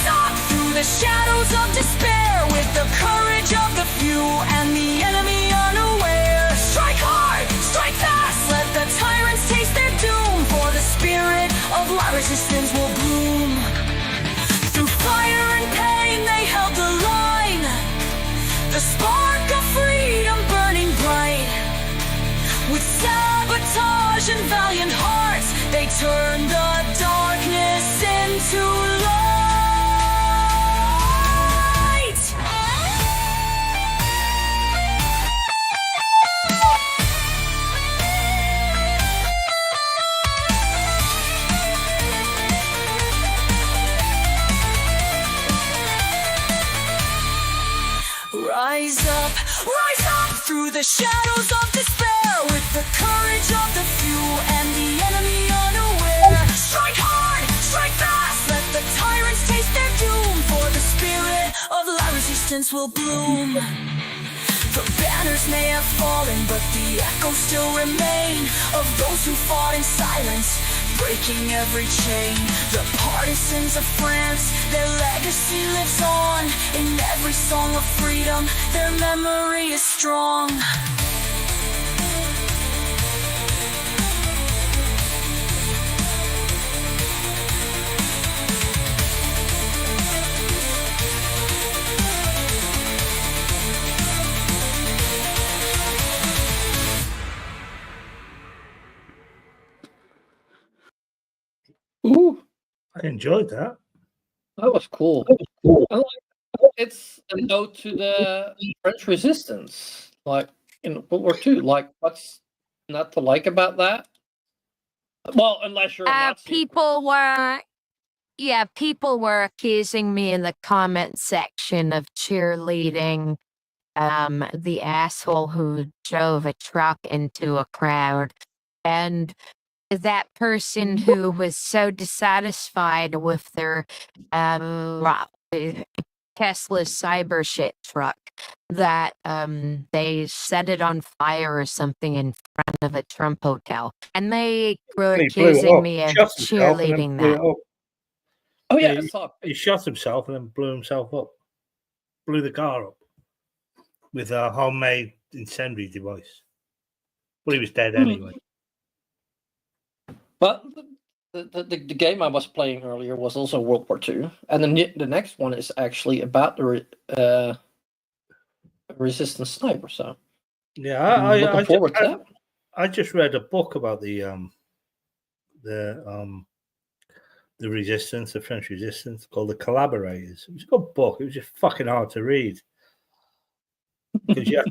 Speaker 18: up through the shadows of despair, with the courage of the few and the enemy unaware. Strike hard, strike fast, let the tyrants taste their doom, for the spirit of la resistance will bloom. Through fire and pain they held the line, the spark of freedom burning bright. With sabotage and valiant hearts, they turned the darkness into light. Rise up through the shadows of despair, with the courage of the few and the enemy unaware. Strike hard, strike fast, let the tyrants taste their doom, for the spirit of la resistance will bloom. The banners may have fallen, but the echoes still remain of those who fought in silence, breaking every chain. The partisans of France, their legacy lives on. In every song of freedom, their memory is strong.
Speaker 3: Ooh,
Speaker 2: I enjoyed that.
Speaker 3: that was cool. I like, it's a note to the French resistance, like in World War II. Like, what's not to like about that? Well, unless you're a Nazi.
Speaker 1: People were accusing me in the comment section of cheerleading the asshole who drove a truck into a crowd, and that person who was so dissatisfied with their Tesla's cyber shit truck that they set it on fire or something in front of a Trump hotel, and they were accusing me of cheerleading that.
Speaker 3: Oh yeah,
Speaker 2: he shot himself and then blew himself up. Blew the car up with a homemade incendiary device. But he was dead anyway.
Speaker 3: But the game I was playing earlier was also World War II, and then the next one is actually about the resistance sniper. So
Speaker 2: yeah,
Speaker 3: looking forward to that.
Speaker 2: I just read a book about the resistance, the French resistance, called The Collaborators. It was a good book. It was just fucking hard to read because you had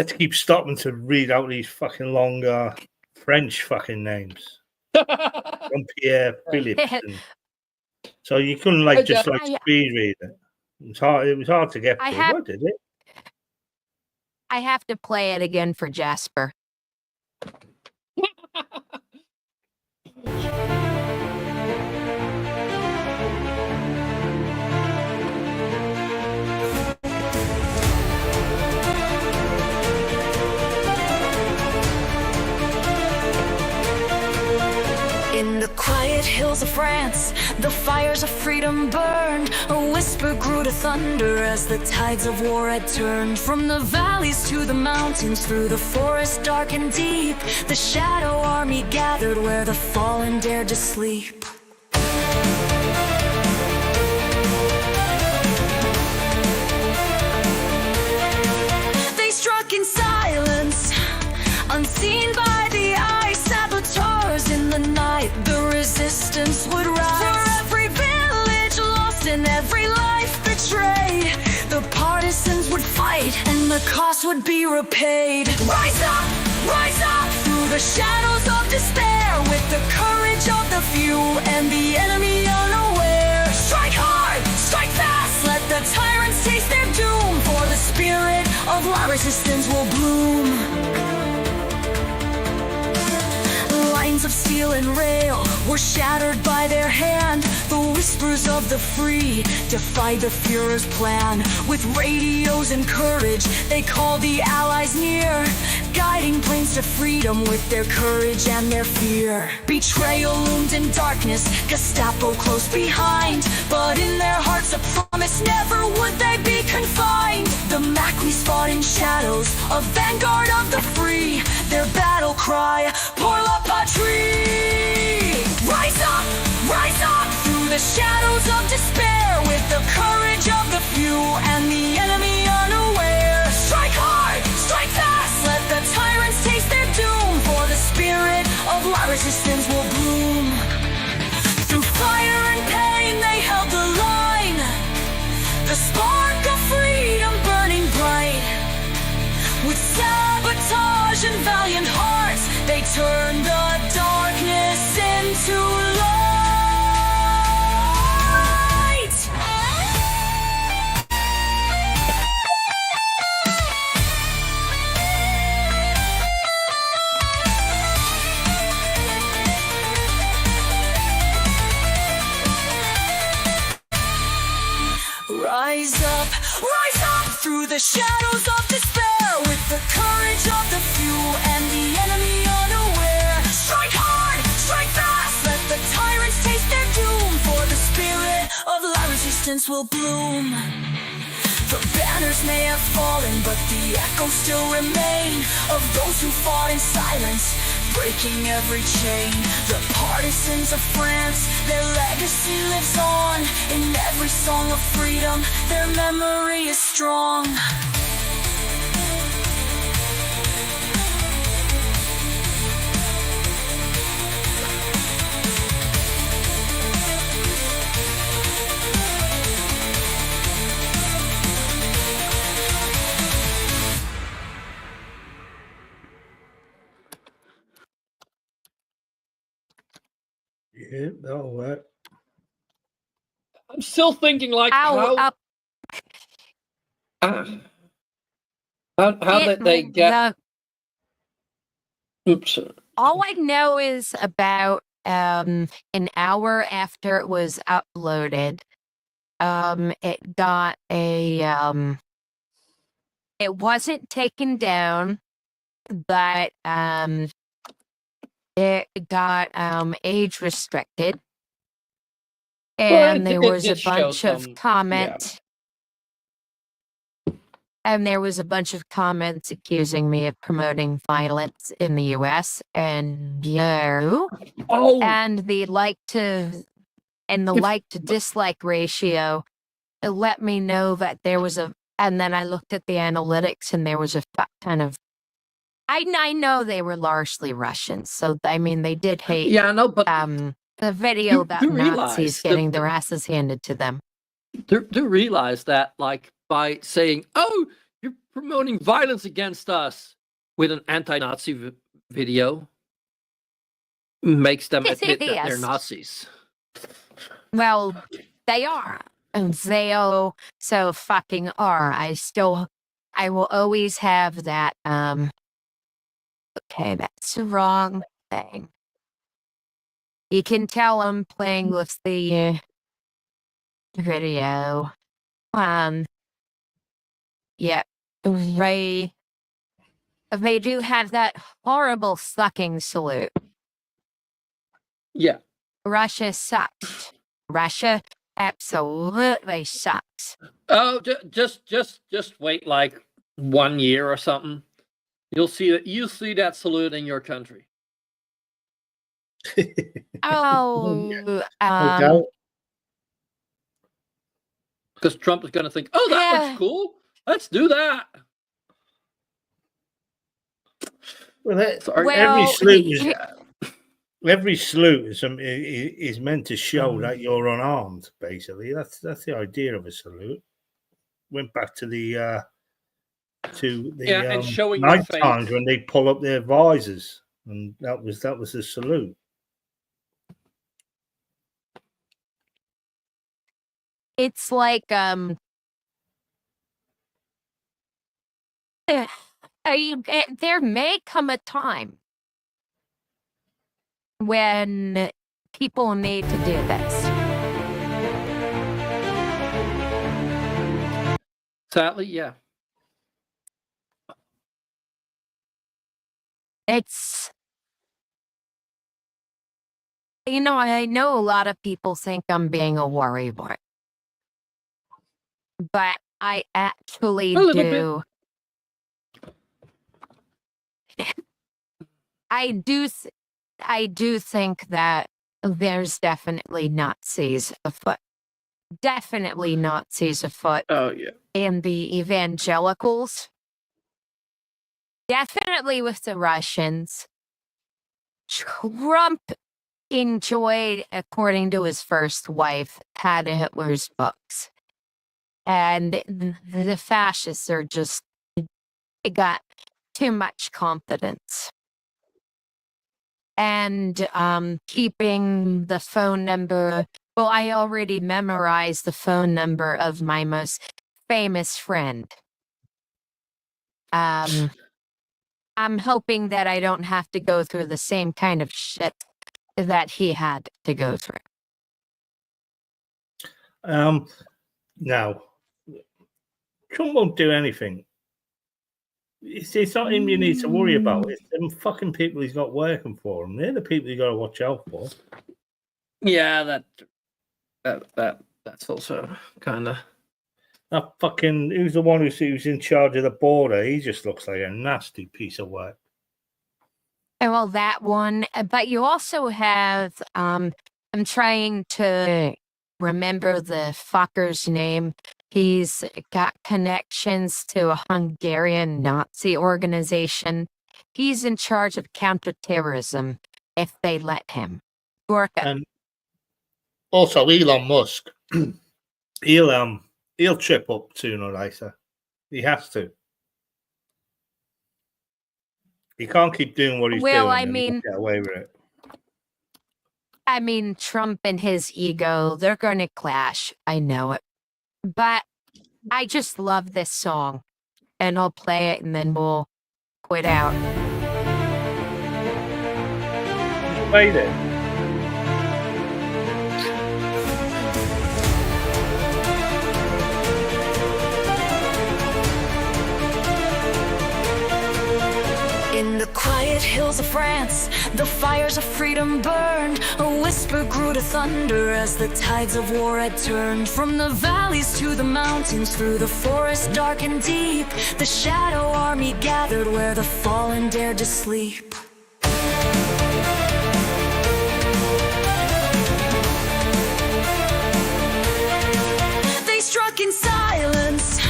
Speaker 2: to keep stopping to read out these fucking long French fucking names. Jean-Pierre Philippe. So you couldn't speed read it. It was hard to get through. What did it?
Speaker 1: I have to play it again for Jasper.
Speaker 18: In the quiet hills of France, the fires of freedom burned. A whisper grew to thunder as the tides of war had turned. From the valleys to the mountains, through the forest dark and deep, the shadow army gathered where the fallen dared to sleep. They struck in silence, unseen by the eye, saboteurs in the night. The resistance would rise. For every village lost and every life betrayed, the partisans would fight and the cost would be repaid. Rise up through the shadows of despair, with the courage courage of the few and the enemy unaware. Strike hard, strike fast, let the tyrants taste their doom, for the spirit of la resistance will bloom. Lines of steel and rail were shattered by their hand. The whispers of the free defied the Führer's plan. With radios and courage, they called the Allies near, guiding planes to freedom with their courage and their fear. Betrayal loomed in darkness, Gestapo close behind, but in their hearts a promise, never would they be confined. The Macquis fought in shadows, a vanguard of the free, their battle cry, pour la patrie. Rise up through the shadows of despair, with the courage of the few and the enemy unaware. Strike hard, strike fast, let the tyrants taste their doom, for the spirit of la resistance will bloom. Through fire and pain they held the line, the spark of freedom burning bright. With sabotage and valiant hearts, they turned the darkness into light. Rise up through the shadows of despair, with the courage of the few and the enemy unaware. Strike hard, strike fast, let the tyrants taste their doom, for the spirit of la resistance will bloom. The banners may have fallen, but the echoes still remain of those who fought in silence, breaking every chain. The partisans of France, their legacy lives on. In every song of freedom, their memory is strong.
Speaker 2: Yeah, that'll work.
Speaker 3: I'm still thinking, like, how did they get? Oops.
Speaker 1: All I know is about an hour after it was uploaded, it got a it wasn't taken down, but it got age restricted. And there was a bunch of comments. And there was a bunch of comments accusing me of promoting violence in the US. And and the like to dislike ratio, it let me know that there was a, and then I looked at the analytics and there was a kind of, I know they were largely Russians, so I mean they did hate.
Speaker 3: Yeah, no, but
Speaker 1: the video about Nazis getting their asses handed to them.
Speaker 3: Do realize that, like, by saying, "Oh, you're promoting violence against us," with an anti-Nazi video, makes them admit that they're Nazis.
Speaker 1: Well, they are. And they so fucking are. I will always have that. Okay, that's the wrong thing. You can tell I'm playing with the video. Yeah, they do have that horrible sucking salute.
Speaker 3: Yeah.
Speaker 1: Russia sucks. Russia absolutely sucks.
Speaker 3: Oh, just wait like 1 year or something. You'll see that salute in your country. Because Trump is going to think, "Oh, that looks cool. Let's do that."
Speaker 2: Well, every salute is meant to show that you're unarmed. Basically, that's the idea of a salute. Went back to the
Speaker 3: and showing
Speaker 2: night
Speaker 3: your face
Speaker 2: times when they pull up their visors, and that was the salute.
Speaker 1: it's like there may come a time when people need to do this.
Speaker 3: Sadly, yeah.
Speaker 1: It's, you know, I know a lot of people think I'm being a worrywart, but I actually
Speaker 3: A little
Speaker 1: do. I do think that there's definitely Nazis afoot. Definitely Nazis afoot.
Speaker 3: Oh, yeah.
Speaker 1: In the evangelicals. Definitely with the Russians. Trump enjoyed, according to his first wife, had Hitler's books. And the fascists are just, they got too much confidence. And keeping the phone number, well, I already memorized the phone number of my most famous friend. I'm hoping that I don't have to go through the same kind of shit that he had to go through.
Speaker 2: Now, Trump won't do anything. It's not him you need to worry about. It's them fucking people he's got working for him. They're the people you got to watch out for.
Speaker 3: Yeah, that's also kind of.
Speaker 2: That fucking, who's the one who's in charge of the border? He just looks like a nasty piece of work.
Speaker 1: Well, that one, but you also have, I'm trying to remember the fucker's name. He's got connections to a Hungarian Nazi organization. He's in charge of counterterrorism if they let him. Gorka.
Speaker 2: And also Elon Musk. He'll trip up sooner or later. He has to. He can't keep doing what he's doing.
Speaker 1: Well, I mean,
Speaker 2: get away with it.
Speaker 1: I mean, Trump and his ego, they're going to clash. I know it. But I just love this song. And I'll play it and then we'll quit out.
Speaker 2: Played it.
Speaker 18: In the quiet hills of France, the fires of freedom burned. A whisper grew to thunder as the tides of war had turned. From the valleys to the mountains, through the forest dark and deep, the shadow army gathered where the fallen dared to sleep. They struck in silence,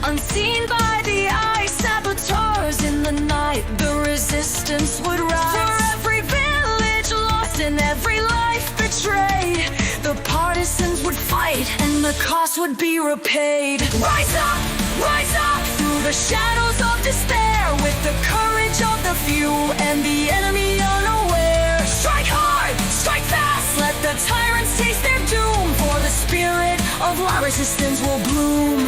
Speaker 18: unseen by the eye, saboteurs in the night. The resistance would rise. For every village lost and every life betrayed, the partisans would fight and the cost would be repaid. Rise up through the shadows of despair, with the courage of the few and the enemy unaware. Strike hard, strike fast, let the tyrants taste their doom, for the spirit of our resistance will bloom.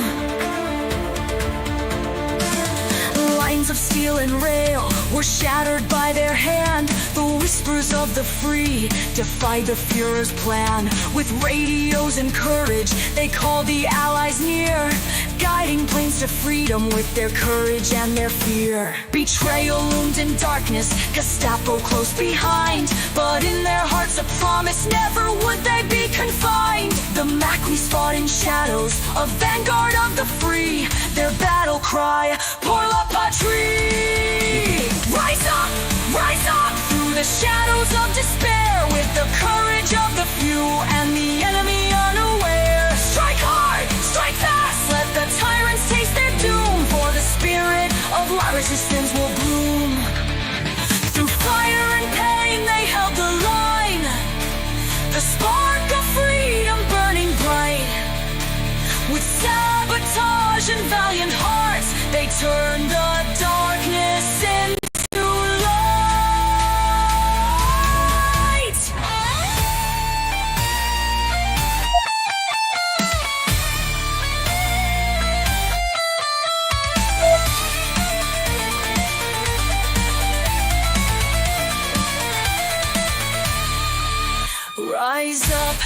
Speaker 18: Lines of steel and rail were shattered by their hand. The whispers of the free defied the Führer's plan. With radios and courage, they called the Allies near, guiding planes to freedom with their courage and their fear. Betrayal loomed in darkness, Gestapo close behind, but in their hearts a promise, never would they be confined. The Macquis fought in shadows, a vanguard of the free, their battle cry, pour la patrie. Rise up through the shadows of despair, with the courage of the few and the enemy unaware. Strike hard, strike fast, let the tyrants taste their doom, for the spirit of our resistance will bloom. Through fire and pain they held the line, the spark of freedom burning bright. With sabotage and valiant hearts, they turned the darkness into light. Rise up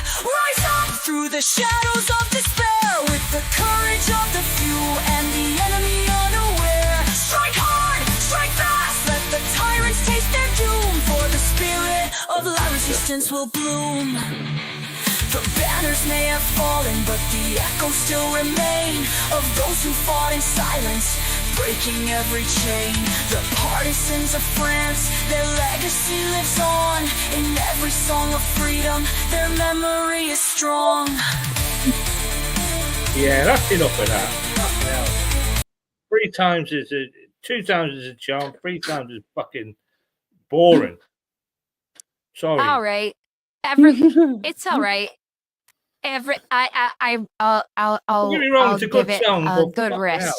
Speaker 18: through the shadows of despair with the courage of the few and the enemy unaware. Strike hard, strike fast, let the tyrants taste their doom, for the spirit of la resistance will bloom. The banners may have fallen, but the echoes still remain of those who fought in silence, breaking every chain. The partisans of France, their legacy lives on. In every song of freedom, their memory is strong.
Speaker 2: Yeah, that's enough of that. Fucking hell. 2 times is a charm, 3 times is fucking boring. Sorry.
Speaker 1: All right. It's all right. I'll
Speaker 2: Don't get me wrong, it's a
Speaker 1: give
Speaker 2: good
Speaker 1: it
Speaker 2: song,
Speaker 1: a
Speaker 2: but
Speaker 1: good
Speaker 2: fucking
Speaker 1: rest.
Speaker 2: hell.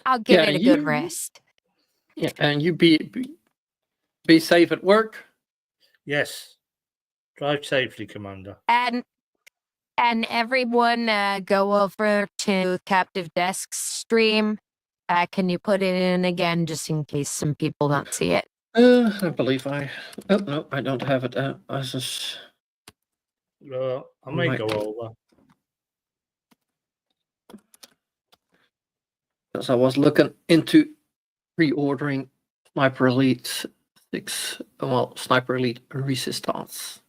Speaker 1: I'll give
Speaker 3: Yeah,
Speaker 1: it a good rest.
Speaker 3: Yeah, and you be safe at work.
Speaker 2: Yes. Drive safely, Commander.
Speaker 1: And everyone go over to Captive Desk's stream. Can you put it in again just in case some people don't see it?
Speaker 3: I believe I. Oh no, I don't have it. I just.
Speaker 2: I may go over.
Speaker 3: Because I was looking into pre-ordering Sniper Elite 6. Well, Sniper Elite Resistance.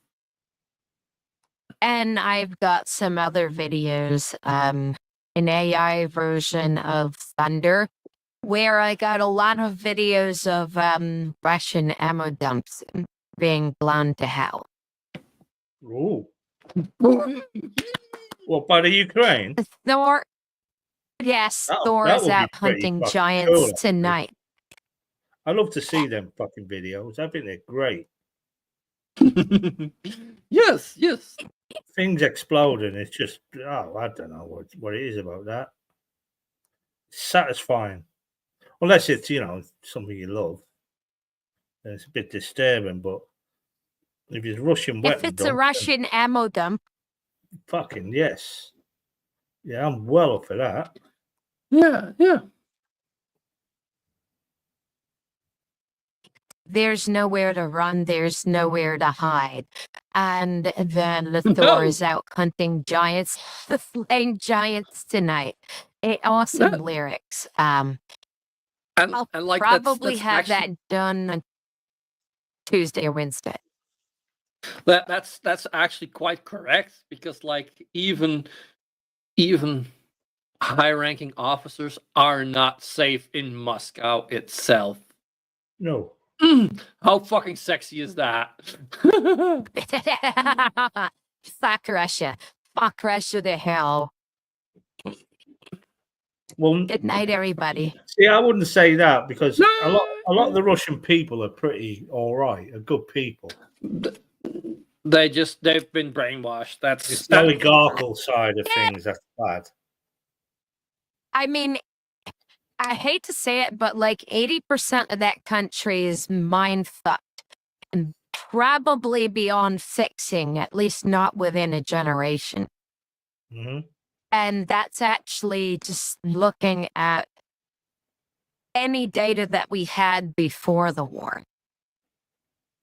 Speaker 1: And I've got some other videos, an AI version of Thunder, where I got a lot of videos of Russian ammo dumps being blown to hell.
Speaker 2: Ooh. What, by the Ukraine?
Speaker 1: Thor, yes, Thor
Speaker 2: that
Speaker 1: is
Speaker 2: would be
Speaker 1: out
Speaker 2: pretty
Speaker 1: hunting
Speaker 2: fucking
Speaker 1: giants
Speaker 2: cool, actually.
Speaker 1: tonight.
Speaker 2: I love to see them fucking videos. I think they're great.
Speaker 3: Yes.
Speaker 2: Things exploding. It's just, I don't know what it is about that. It's satisfying. Unless it's, something you love. And it's a bit disturbing, but if it's Russian weapon
Speaker 1: If it's a Russian ammo dump,
Speaker 2: fucking yes. Yeah, I'm well up for that.
Speaker 3: Yeah.
Speaker 1: there's nowhere to run, there's nowhere to hide. And then the
Speaker 3: No.
Speaker 1: Thor is out hunting giants, slaying giants tonight. Awesome lyrics.
Speaker 3: And
Speaker 1: I'll
Speaker 3: like
Speaker 1: probably
Speaker 3: that's
Speaker 1: have
Speaker 3: actually,
Speaker 1: that done on Tuesday or Wednesday.
Speaker 3: that's actually quite correct, because like even high-ranking officers are not safe in Moscow itself.
Speaker 2: No.
Speaker 3: How fucking sexy is that?
Speaker 1: Fuck Russia. Fuck Russia to hell.
Speaker 2: Well,
Speaker 1: good night, everybody.
Speaker 2: See, I wouldn't say that, because a lot of the Russian people are pretty all right, are good people.
Speaker 3: They've been brainwashed.
Speaker 2: It's the oligarchical side of things that's bad.
Speaker 1: I mean, I hate to say it, but like 80% of that country is mind fucked and probably beyond fixing, at least not within a generation.
Speaker 2: Mm-hmm.
Speaker 1: And that's actually just looking at any data that we had before the war.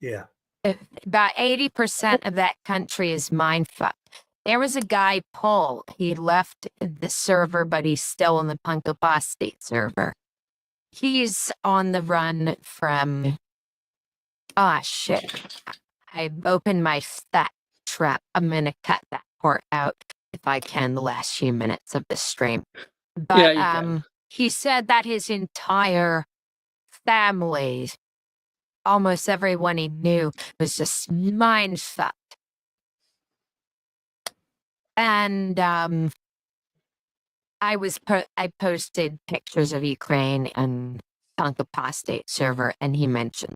Speaker 2: Yeah.
Speaker 1: About 80% of that country is mind fucked. There was a guy, Paul, he left the server, but he's still in the Punkopostate server. He's on the run from, shit. I opened my stat trap. I'm going to cut that part out if I can, the last few minutes of the stream. But
Speaker 3: Yeah, you can.
Speaker 1: he said that his entire family, almost everyone he knew, was just mind fucked. And I posted pictures of Ukraine and Punkopostate server, and he mentioned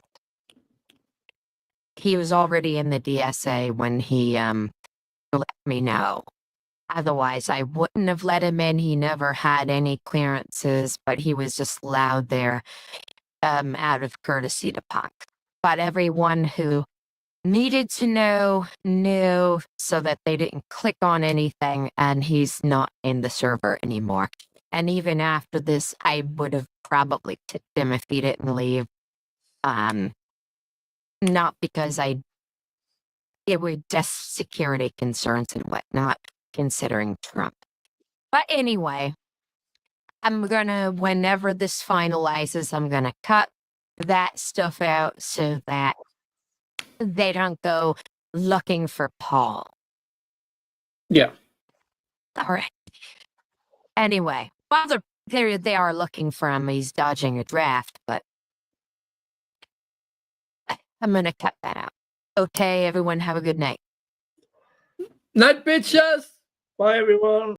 Speaker 1: he was already in the DSA when he let me know. Otherwise, I wouldn't have let him in. He never had any clearances, but he was just allowed there out of courtesy to Punk. But everyone who needed to know knew, so that they didn't click on anything, and he's not in the server anymore. And even after this, I would have probably tipped him if he didn't leave. Not because I it would just security concerns and whatnot, considering Trump. But anyway, I'm gonna, whenever this finalizes, I'm gonna cut that stuff out so that they don't go looking for Paul.
Speaker 3: Yeah.
Speaker 1: All right. Anyway, well, they are looking for him. He's dodging a draft, but I'm gonna cut that out. Okay, everyone, have a good night.
Speaker 3: Night, bitches.
Speaker 2: Bye, everyone.